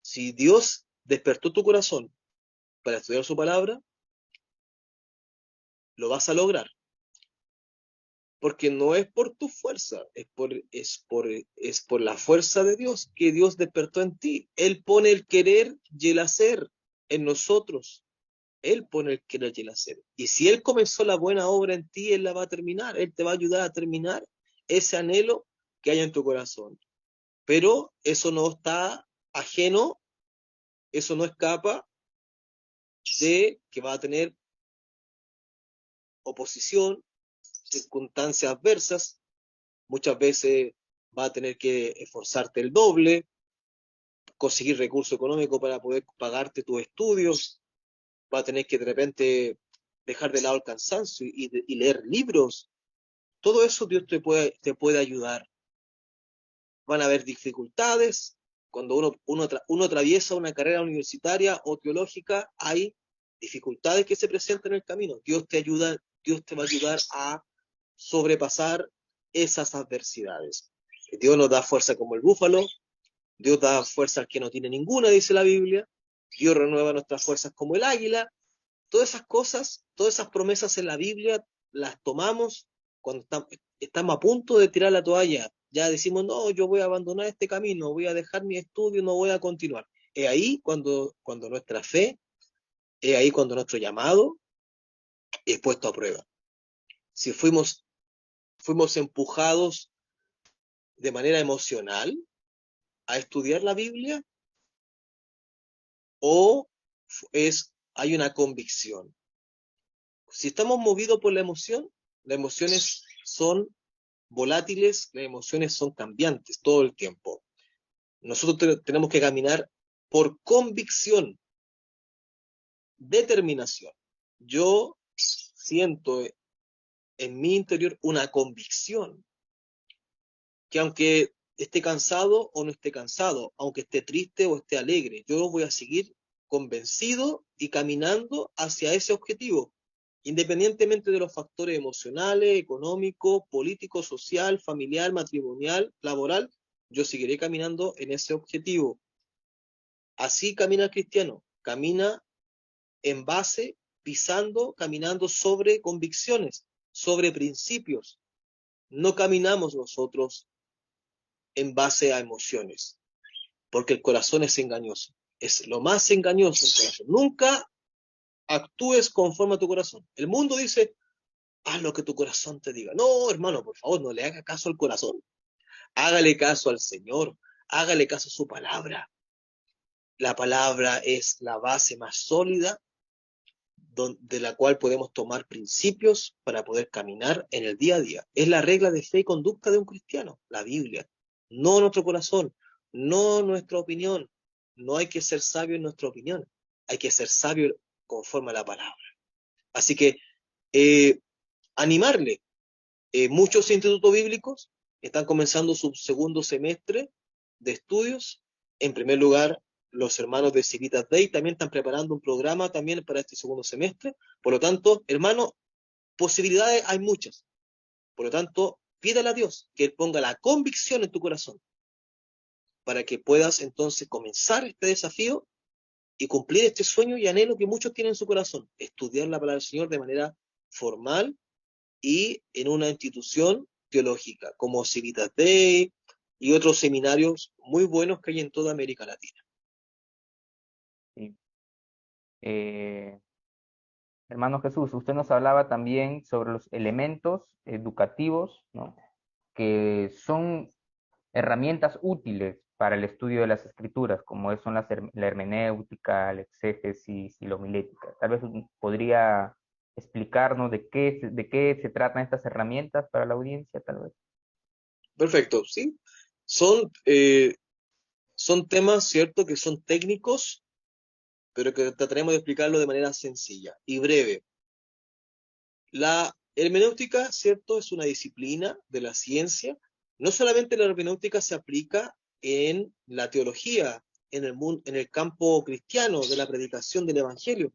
B: si Dios despertó tu corazón para estudiar su palabra, lo vas a lograr. Porque no es por tu fuerza, es por la fuerza de Dios que Dios despertó en ti. Él pone el querer y el hacer en nosotros. Él pone el querer y el hacer. Y si Él comenzó la buena obra en ti, Él la va a terminar. Él te va a ayudar a terminar ese anhelo que hay en tu corazón. Pero eso no está ajeno, eso no escapa de que va a tener oposición, circunstancias adversas. Muchas veces va a tener que esforzarte el doble, conseguir recursos económicos para poder pagarte tus estudios, va a tener que de repente dejar de lado el cansancio y leer libros. Todo eso Dios te puede ayudar. Van a haber dificultades. Cuando uno atraviesa una carrera universitaria o teológica, hay dificultades que se presentan en el camino. Dios te va a ayudar a sobrepasar esas adversidades. Dios nos da fuerza como el búfalo, Dios da fuerza al que no tiene ninguna, dice la Biblia. Dios renueva nuestras fuerzas como el águila. Todas esas cosas, todas esas promesas en la Biblia las tomamos cuando estamos a punto de tirar la toalla, ya decimos, no, yo voy a abandonar este camino, voy a dejar mi estudio, no voy a continuar. Es ahí cuando nuestra fe, es ahí cuando nuestro llamado es puesto a prueba. Si fuimos empujados de manera emocional a estudiar la Biblia, o hay una convicción. Si estamos movidos por la emoción, las emociones son volátiles, las emociones son cambiantes todo el tiempo. Nosotros tenemos que caminar por convicción, determinación. Yo siento en mi interior una convicción que aunque esté cansado o no esté cansado, aunque esté triste o esté alegre, yo voy a seguir convencido y caminando hacia ese objetivo, independientemente de los factores emocionales, económicos, políticos, social, familiar, matrimonial, laboral, yo seguiré caminando en ese objetivo. Así camina el cristiano, camina en base, pisando, caminando sobre convicciones, sobre principios. No caminamos nosotros en base a emociones, porque el corazón es engañoso. Es lo más engañoso el corazón. Nunca actúes conforme a tu corazón. El mundo dice, haz lo que tu corazón te diga. No, hermano, por favor, no le haga caso al corazón. Hágale caso al Señor. Hágale caso a su palabra. La palabra es la base más sólida de la cual podemos tomar principios para poder caminar en el día a día. Es la regla de fe y conducta de un cristiano, la Biblia. No nuestro corazón, no nuestra opinión. No hay que ser sabio en nuestra opinión. Hay que ser sabio conforme a la palabra. Así que animarle. Muchos institutos bíblicos están comenzando su segundo semestre de estudios. En primer lugar, los hermanos de Civitas Day también están preparando un programa también para este segundo semestre. Por lo tanto, hermano, posibilidades hay muchas. Por lo tanto, pídale a Dios que Él ponga la convicción en tu corazón para que puedas entonces comenzar este desafío y cumplir este sueño y anhelo que muchos tienen en su corazón, estudiar la palabra del Señor de manera formal y en una institución teológica, como Civitas Day y otros seminarios muy buenos que hay en toda América Latina.
A: Sí. Hermano Jesús, usted nos hablaba también sobre los elementos educativos, ¿no? Que son herramientas útiles para el estudio de las escrituras, como son la hermenéutica, la exégesis y la homilética. Tal vez podría explicarnos de qué se tratan estas herramientas para la audiencia, tal vez.
B: Perfecto, sí. Son, son temas, ¿cierto?, que son técnicos, pero que trataremos de explicarlo de manera sencilla y breve. La hermenéutica, ¿cierto?, es una disciplina de la ciencia. No solamente la hermenéutica se aplica en la teología, en el campo cristiano de la predicación del evangelio.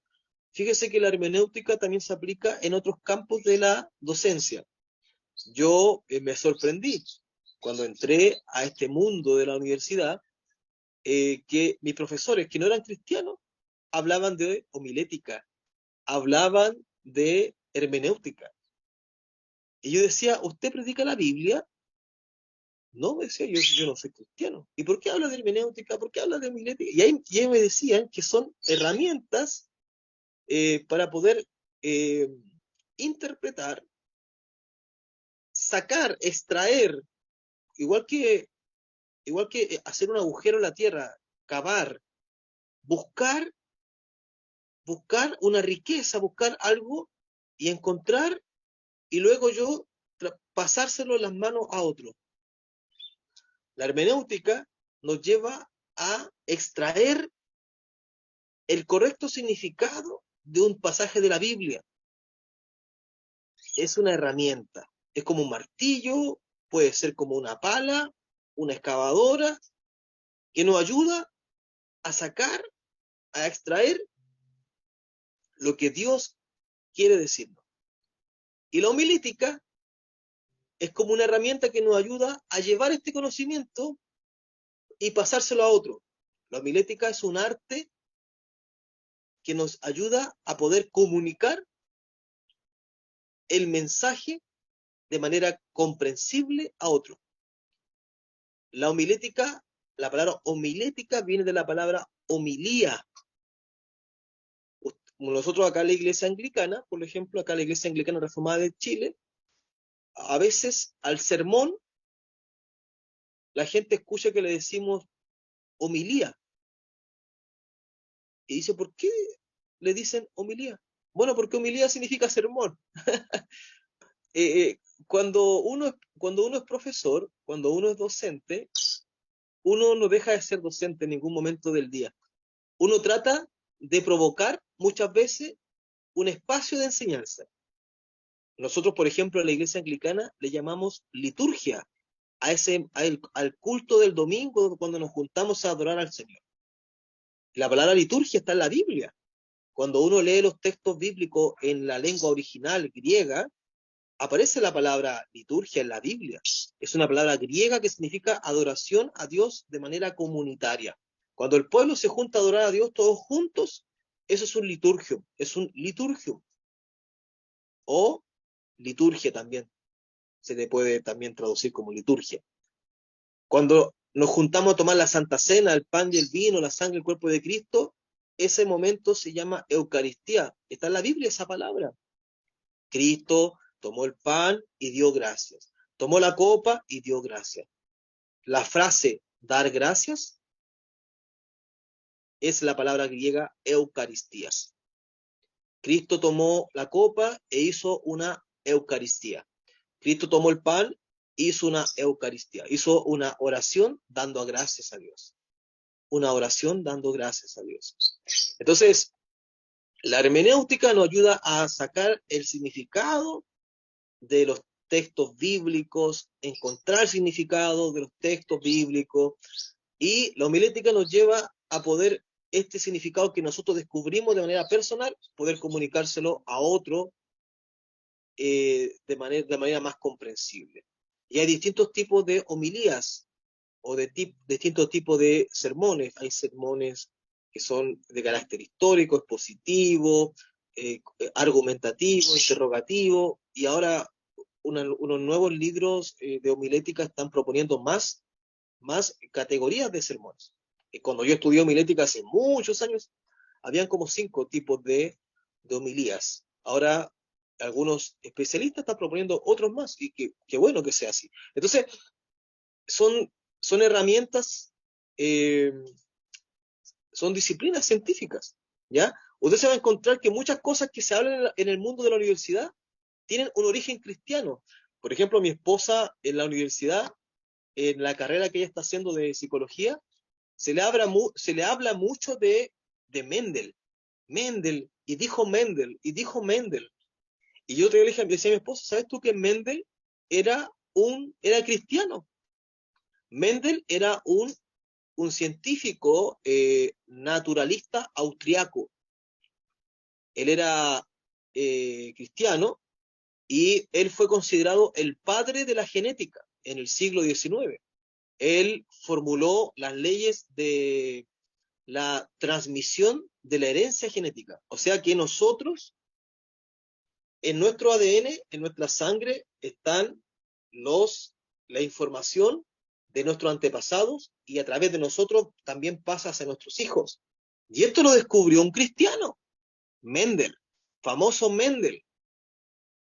B: Fíjese que la hermenéutica también se aplica en otros campos de la docencia. Yo me sorprendí cuando entré a este mundo de la universidad, que mis profesores, que no eran cristianos, hablaban de homilética, hablaban de hermenéutica. Y yo decía, ¿usted predica la Biblia? No, me decía, yo no soy cristiano. ¿Y por qué habla de hermenéutica? ¿Por qué habla de homilética? Y ahí me decían que son herramientas para poder eh, interpretar, sacar, extraer, igual que, igual que hacer un agujero en la tierra, cavar, buscar, buscar una riqueza, buscar algo y encontrar, y luego yo pasárselo en las manos a otro. La hermenéutica nos lleva a extraer el correcto significado de un pasaje de la Biblia. Es una herramienta, es como un martillo, puede ser como una pala, una excavadora, que nos ayuda a sacar, a extraer lo que Dios quiere decirnos. Y la homilítica es como una herramienta que nos ayuda a llevar este conocimiento y pasárselo a otro. La homilética es un arte que nos ayuda a poder comunicar el mensaje de manera comprensible a otro. La homilética, la palabra homilética viene de la palabra homilía. Nosotros acá en la iglesia anglicana, por ejemplo, acá en la iglesia anglicana reformada de Chile, a veces al sermón la gente escucha que le decimos homilía y dice, ¿por qué le dicen homilía? Bueno, porque homilía significa sermón. Cuando uno es profesor, cuando uno es docente, uno no deja de ser docente en ningún momento del día. Uno trata de provocar muchas veces un espacio de enseñanza. Nosotros, por ejemplo, en la iglesia anglicana le llamamos liturgia al culto del domingo cuando nos juntamos a adorar al Señor. La palabra liturgia está en la Biblia. Cuando uno lee los textos bíblicos en la lengua original griega, aparece la palabra liturgia en la Biblia. Es una palabra griega que significa adoración a Dios de manera comunitaria. Cuando el pueblo se junta a adorar a Dios todos juntos, eso es un liturgio, o liturgia también. Se le puede también traducir como liturgia. Cuando nos juntamos a tomar la Santa Cena, el pan y el vino, la sangre y el cuerpo de Cristo, ese momento se llama Eucaristía. Está en la Biblia esa palabra. Cristo tomó el pan y dio gracias. Tomó la copa y dio gracias. La frase dar gracias es la palabra griega Eucaristía. Cristo tomó la copa e hizo una Eucaristía. Cristo tomó el pan e hizo una Eucaristía. Hizo una oración dando gracias a Dios. Una oración dando gracias a Dios. Entonces, la hermenéutica nos ayuda a sacar el significado de los textos bíblicos, encontrar el significado de los textos bíblicos, y la homilética nos lleva a poder este significado que nosotros descubrimos de manera personal, poder comunicárselo a otro de manera más comprensible. Y hay distintos tipos de homilías o distintos tipos de sermones. Hay sermones que son de carácter histórico, expositivo, argumentativo, interrogativo, y ahora unos nuevos libros de homilética están proponiendo más categorías de sermones. Cuando yo estudié homilética hace muchos años, habían como 5 tipos de homilías. Ahora algunos especialistas están proponiendo otros más, y que bueno que sea así. Entonces, son herramientas, son disciplinas científicas, ¿ya? Usted se va a encontrar que muchas cosas que se hablan en el mundo de la universidad tienen un origen cristiano. Por ejemplo, mi esposa en la universidad, en la carrera que ella está haciendo de psicología, se le habla mucho de Mendel. Mendel, y dijo Mendel, y dijo Mendel. Y yo le decía a mi esposa, ¿sabes tú que Mendel era cristiano? Mendel era un científico naturalista austriaco. Él era cristiano, y él fue considerado el padre de la genética en el siglo XIX. Él formuló las leyes de la transmisión de la herencia genética. O sea que nosotros, en nuestro ADN, en nuestra sangre, están la información de nuestros antepasados, y a través de nosotros también pasa hacia nuestros hijos. Y esto lo descubrió un cristiano, Mendel, famoso Mendel.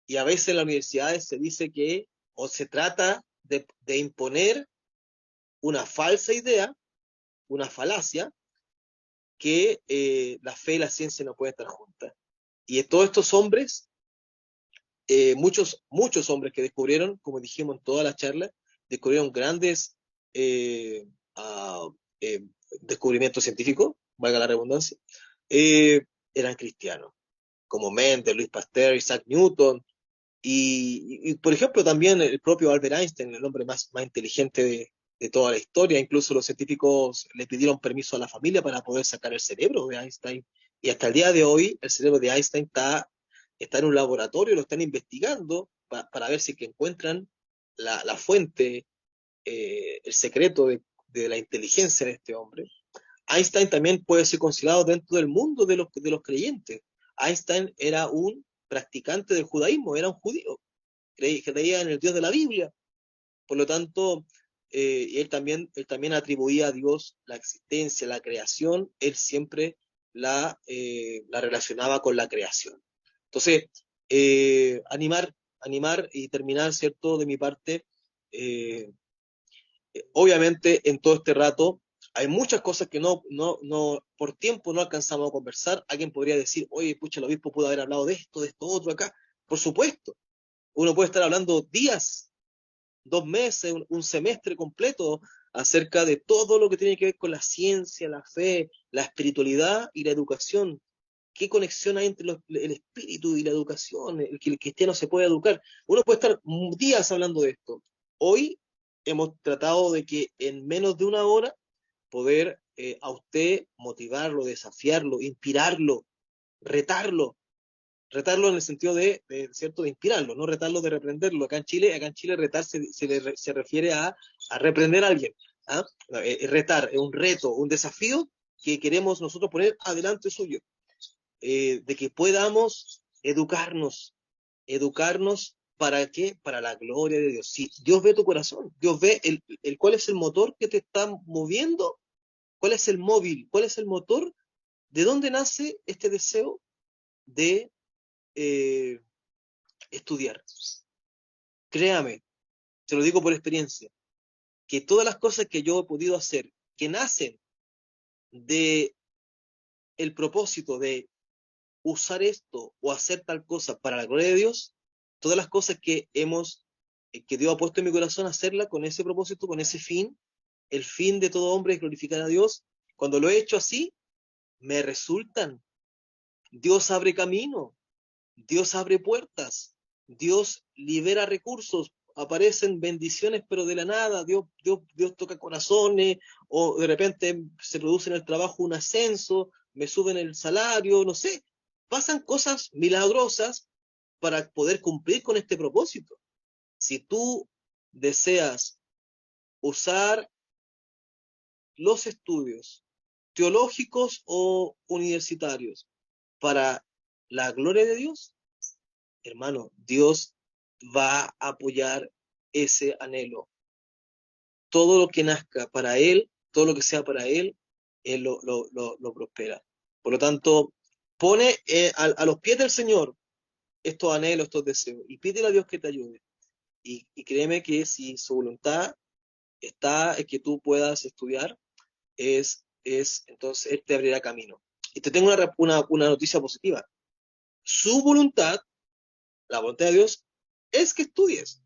B: Y a veces en las universidades se dice que, o se trata de imponer una falsa idea, una falacia, que la fe y la ciencia no pueden estar juntas. Y todos estos hombres, muchos hombres que descubrieron, como dijimos en toda la charla, descubrieron grandes descubrimientos científicos, valga la redundancia, eran cristianos, como Mendel, Luis Pasteur, Isaac Newton, y por ejemplo también el propio Albert Einstein, el hombre más inteligente de toda la historia. Incluso los científicos le pidieron permiso a la familia para poder sacar el cerebro de Einstein, y hasta el día de hoy el cerebro de Einstein está en un laboratorio, lo están investigando para ver si que encuentran la fuente, el secreto de la inteligencia de este hombre. Einstein también puede ser considerado dentro del mundo de los creyentes. Einstein era un practicante del judaísmo, era un judío. creía en el Dios de la Biblia. Por lo tanto, él también atribuía a Dios la existencia, la creación, él siempre la relacionaba con la creación. Entonces, animar y terminar, ¿cierto? De mi parte, eh, obviamente en todo este rato hay muchas cosas que por tiempo no alcanzamos a conversar. Alguien podría decir, oye, pucha, el obispo pudo haber hablado de esto otro acá. Por supuesto, uno puede estar hablando días, 2 meses, un semestre completo acerca de todo lo que tiene que ver con la ciencia, la fe, la espiritualidad y la educación. ¿Qué conexión hay entre el espíritu y la educación? Que el cristiano se puede educar. Uno puede estar días hablando de esto. Hoy hemos tratado de que en menos de una hora poder a usted motivarlo, desafiarlo, inspirarlo, retarlo, retarlo en el sentido ¿cierto? De inspirarlo, no retarlo de reprenderlo. Acá en Chile retar se refiere a reprender a alguien. ¿Ah? Retar es un reto, un desafío que queremos nosotros poner adelante suyo. De que podamos educarnos, ¿para qué? Para la gloria de Dios. Si Dios ve tu corazón, Dios ve cuál es el motor que te está moviendo, cuál es el móvil, cuál es el motor, de dónde nace este deseo de eh, estudiar. Créame, te lo digo por experiencia, que todas las cosas que yo he podido hacer, que nacen de el propósito de usar esto o hacer tal cosa para la gloria de Dios, todas las cosas que Dios ha puesto en mi corazón, hacerla con ese propósito, con ese fin, el fin de todo hombre es glorificar a Dios. Cuando lo he hecho así, me resultan. Dios abre camino, Dios abre puertas, Dios libera recursos, aparecen bendiciones, pero de la nada, Dios toca corazones, o de repente se produce en el trabajo un ascenso, me suben el salario, no sé, pasan cosas milagrosas para poder cumplir con este propósito. Si tú deseas usar los estudios teológicos o universitarios para la gloria de Dios, hermano, Dios va a apoyar ese anhelo. Todo lo que nazca para Él, todo lo que sea para Él lo prospera. Por lo tanto, pone a los pies del Señor estos anhelos, estos deseos, y pídele a Dios que te ayude. Y créeme que si su voluntad está en que tú puedas estudiar, entonces Él te abrirá camino. Y te tengo una noticia positiva. Su voluntad, la voluntad de Dios, es que estudies.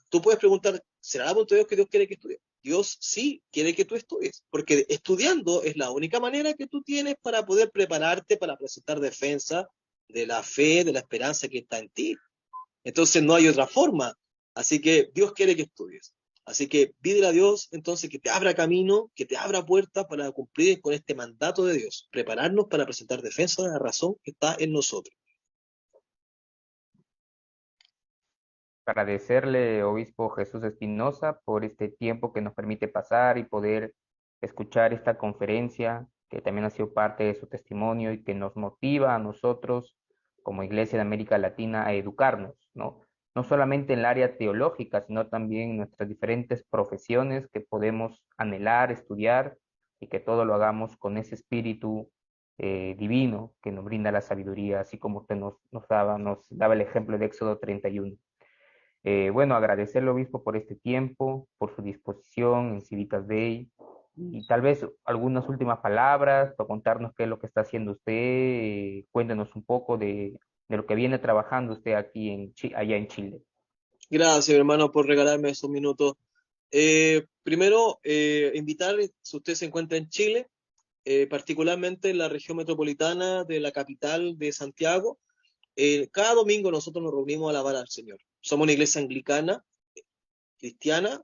B: Tú puedes preguntar, ¿será la voluntad de Dios que Dios quiere que estudies? Dios sí quiere que tú estudies, porque estudiando es la única manera que tú tienes para poder prepararte para presentar defensa de la fe, de la esperanza que está en ti. Entonces no hay otra forma. Así que Dios quiere que estudies. Así que pídele a Dios entonces que te abra camino, que te abra puertas para cumplir con este mandato de Dios, prepararnos para presentar defensa de la razón que está en nosotros.
A: Agradecerle, obispo Jesús Espinosa, por este tiempo que nos permite pasar y poder escuchar esta conferencia, que también ha sido parte de su testimonio y que nos motiva a nosotros como Iglesia de América Latina a educarnos, ¿no? No solamente en el área teológica, sino también en nuestras diferentes profesiones que podemos anhelar, estudiar y que todo lo hagamos con ese espíritu divino que nos brinda la sabiduría, así como usted nos daba el ejemplo de Éxodo 31. Bueno, agradecerle, obispo, por este tiempo, por su disposición en Civitas Day y tal vez algunas últimas palabras para contarnos qué es lo que está haciendo usted. Cuéntenos un poco de lo que viene trabajando usted aquí allá en Chile.
B: Gracias, hermano, por regalarme esos minutos. Primero, invitarle, si usted se encuentra en Chile, particularmente en la región metropolitana de la capital de Santiago, cada domingo nosotros nos reunimos a alabar al Señor. Somos una iglesia anglicana, cristiana,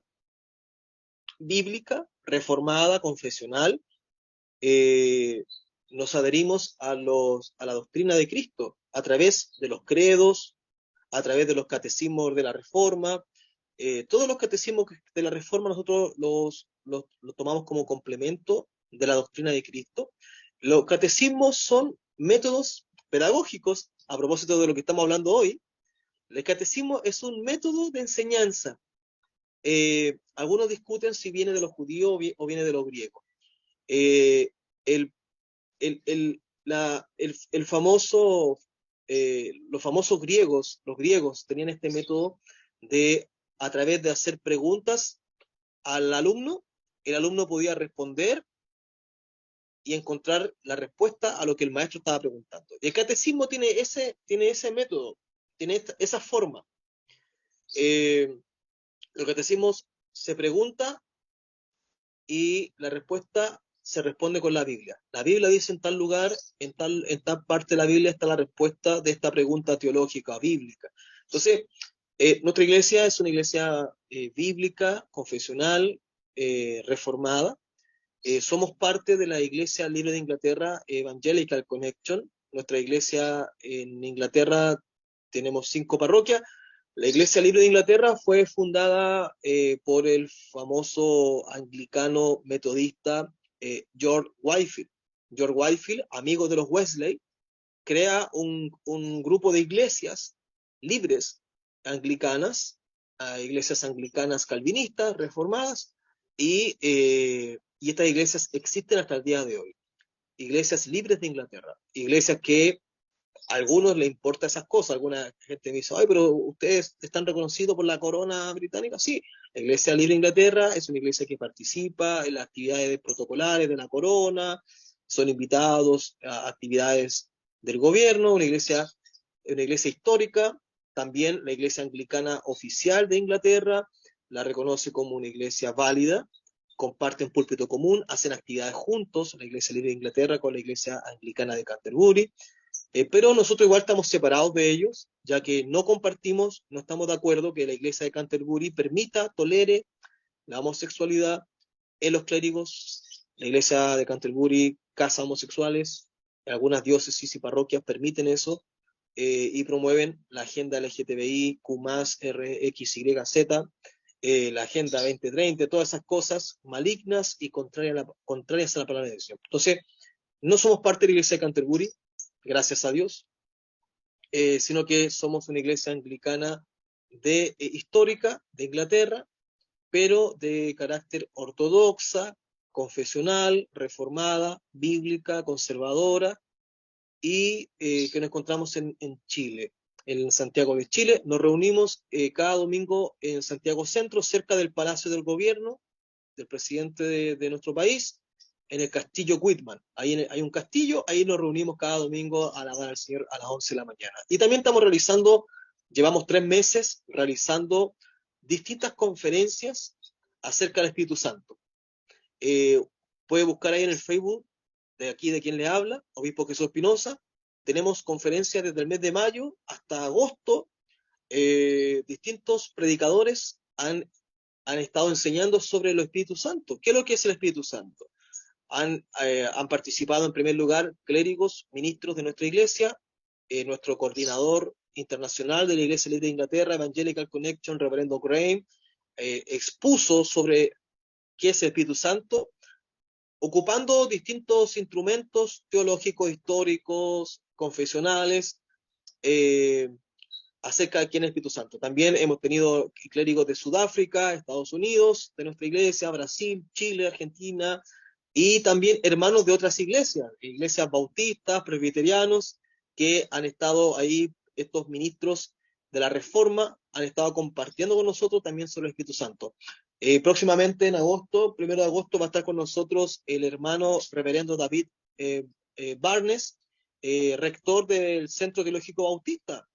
B: bíblica, reformada, confesional. Eh, Nos adherimos a la doctrina de Cristo a través de los credos, a través de los catecismos de la Reforma. Todos los catecismos de la Reforma nosotros los tomamos como complemento de la doctrina de Cristo. Los catecismos son métodos pedagógicos, a propósito de lo que estamos hablando hoy, El catecismo es un método de enseñanza. Algunos discuten si viene de los judíos o viene de los griegos. Eh, el, el famoso, los famosos griegos, los griegos tenían este método de, a través de hacer preguntas al alumno, el alumno podía responder y encontrar la respuesta a lo que el maestro estaba preguntando. El catecismo tiene ese método, tiene esa forma. Los catecismos se pregunta y la respuesta se responde con la Biblia. La Biblia dice en tal lugar, en tal parte de la Biblia está la respuesta de esta pregunta teológica, bíblica. Entonces, nuestra iglesia es una iglesia bíblica, confesional, reformada. Somos parte de la Iglesia Libre de Inglaterra, Evangelical Connection. Nuestra iglesia en Inglaterra tenemos 5 parroquias. La Iglesia Libre de Inglaterra fue fundada por el famoso anglicano metodista George Whitefield. George Whitefield, amigo de los Wesley, crea un grupo de iglesias libres anglicanas, iglesias anglicanas calvinistas, reformadas, y estas iglesias existen hasta el día de hoy. Iglesias libres de Inglaterra, iglesias que a algunos les importa esas cosas. Alguna gente me dice, ay, pero ustedes están reconocidos por la corona británica. Sí, la Iglesia Libre de Inglaterra es una iglesia que participa en las actividades protocolares de la corona, son invitados a actividades del gobierno, una iglesia histórica. También la Iglesia Anglicana Oficial de Inglaterra la reconoce como una iglesia válida, comparten púlpito común, hacen actividades juntos, la Iglesia Libre de Inglaterra con la Iglesia Anglicana de Canterbury. Pero nosotros igual estamos separados de ellos, ya que no compartimos, no estamos de acuerdo que la iglesia de Canterbury permita, tolere la homosexualidad en los clérigos. La iglesia de Canterbury casa homosexuales, algunas diócesis y parroquias permiten eso, y promueven la agenda LGTBI, Q+, RXYZ, la agenda 2030, todas esas cosas malignas y contrarias a la palabra de Dios. Entonces, no somos parte de la iglesia de Canterbury, gracias a Dios, sino que somos una iglesia anglicana histórica de Inglaterra, pero de carácter ortodoxa, confesional, reformada, bíblica, conservadora, y que nos encontramos en Chile, en Santiago de Chile. Nos reunimos cada domingo en Santiago Centro, cerca del Palacio del Gobierno, del presidente de nuestro país, en el Castillo Whitman. Ahí hay un castillo, ahí nos reunimos cada domingo a alabar al Señor a las 11 de la mañana. Y también llevamos 3 meses realizando distintas conferencias acerca del Espíritu Santo. Puede buscar ahí en el Facebook de aquí de quien le habla, Obispo Jesús Espinosa. Tenemos conferencias desde el mes de mayo hasta agosto. Distintos predicadores han estado enseñando sobre el Espíritu Santo. ¿Qué es lo que es el Espíritu Santo? Han participado en primer lugar clérigos, ministros de nuestra iglesia, nuestro coordinador internacional de la Iglesia Libre de Inglaterra, Evangelical Connection, Reverendo Graham, expuso sobre qué es el Espíritu Santo, ocupando distintos instrumentos teológicos, históricos, confesionales, acerca de quién es el Espíritu Santo. También hemos tenido clérigos de Sudáfrica, Estados Unidos, de nuestra iglesia, Brasil, Chile, Argentina, y también hermanos de otras iglesias bautistas, presbiterianos, que han estado ahí, estos ministros de la Reforma, han estado compartiendo con nosotros también sobre el Espíritu Santo. Próximamente en agosto, 1 de agosto, va a estar con nosotros el hermano reverendo David Barnes, rector del Centro Teológico Bautista,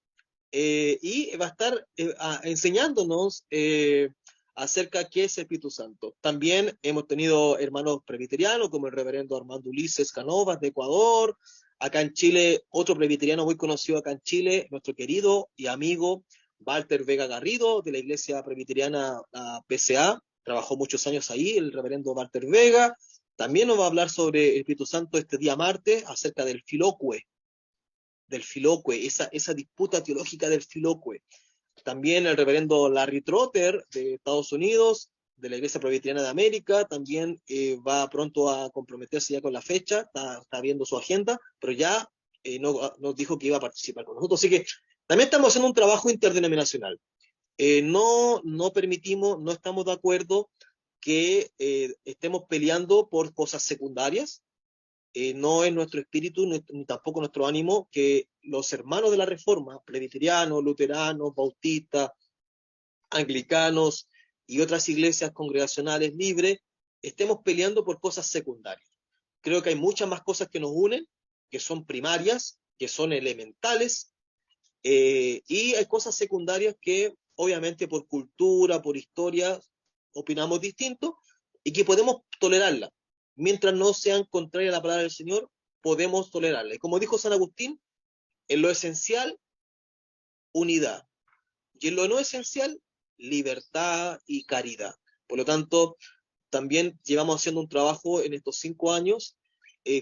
B: y va a estar enseñándonos acerca de qué es el Espíritu Santo. También hemos tenido hermanos presbiterianos como el reverendo Armando Ulises Canovas de Ecuador. Acá en Chile, otro presbiteriano muy conocido acá en Chile, nuestro querido y amigo Walter Vega Garrido, de la iglesia presbiteriana PCA, trabajó muchos años ahí, el reverendo Walter Vega. También nos va a hablar sobre el Espíritu Santo este día martes, acerca del Filoque, esa disputa teológica del Filoque. También el reverendo Larry Trotter de Estados Unidos, de la Iglesia Presbiteriana de América, también va pronto a comprometerse ya con la fecha, está viendo su agenda, pero ya nos dijo que iba a participar con nosotros. Así que También estamos haciendo un trabajo interdenominacional. No permitimos, no estamos de acuerdo que estemos peleando por cosas secundarias. No es nuestro espíritu ni tampoco nuestro ánimo que los hermanos de la Reforma, presbiterianos, luteranos, bautistas, anglicanos y otras iglesias congregacionales libres, estemos peleando por cosas secundarias. Creo que hay muchas más cosas que nos unen, que son primarias, que son elementales, y hay cosas secundarias que obviamente por cultura, por historia, opinamos distinto y que podemos tolerarlas. Mientras no sean contrarias a la palabra del Señor, podemos tolerarlas. Y como dijo San Agustín, en lo esencial, unidad. Y en lo no esencial, libertad y caridad. Por lo tanto, también llevamos haciendo un trabajo en estos 5 años,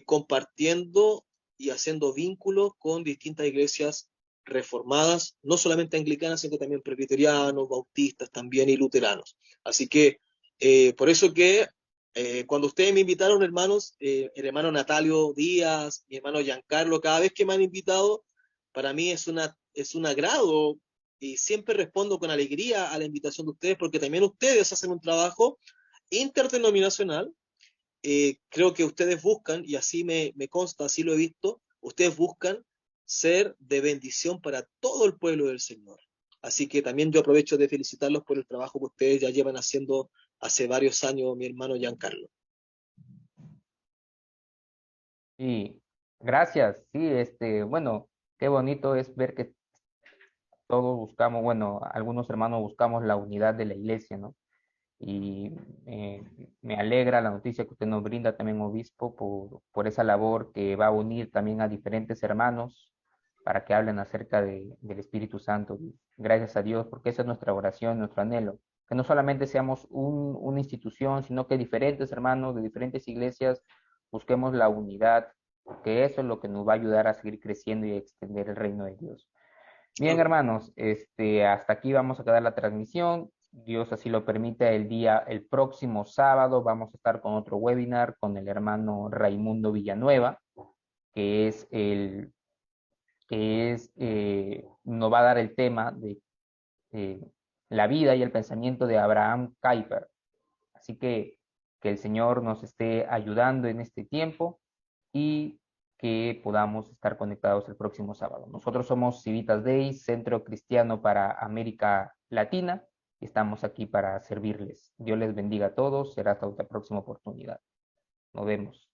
B: compartiendo y haciendo vínculos con distintas iglesias reformadas, no solamente anglicanas, sino también presbiterianos, bautistas también y luteranos. Así que, por eso que cuando ustedes me invitaron, hermanos, el hermano Natalio Díaz, mi hermano Giancarlo, cada vez que me han invitado, para mí es un agrado y siempre respondo con alegría a la invitación de ustedes, porque también ustedes hacen un trabajo interdenominacional. Creo que ustedes buscan, y así me consta, así lo he visto, ustedes buscan ser de bendición para todo el pueblo del Señor. Así que también yo aprovecho de felicitarlos por el trabajo que ustedes ya llevan haciendo hace varios años, mi hermano Giancarlo.
A: Sí, gracias. Sí, bueno, qué bonito es ver que todos buscamos, bueno, algunos hermanos buscamos la unidad de la iglesia, ¿no? Y me alegra la noticia que usted nos brinda también, obispo, por esa labor que va a unir también a diferentes hermanos para que hablen acerca del Espíritu Santo. Y gracias a Dios, porque esa es nuestra oración, nuestro anhelo, que no solamente seamos una institución, sino que diferentes hermanos de diferentes iglesias busquemos la unidad, porque eso es lo que nos va a ayudar a seguir creciendo y a extender el reino de Dios. Bien,
B: Amén.
A: hermanos, hasta aquí vamos a quedar la transmisión. Dios así lo permite, el próximo sábado vamos a estar con otro webinar con el hermano Raimundo Villanueva, que es nos va a dar el tema de eh, la vida y el pensamiento de Abraham Kuyper. Así que el Señor nos esté ayudando en este tiempo y que podamos estar conectados el próximo sábado. Nosotros somos Civitas Dei, Centro Cristiano para América Latina, y estamos aquí para servirles. Dios les bendiga a todos. Será hasta otra próxima oportunidad. Nos vemos.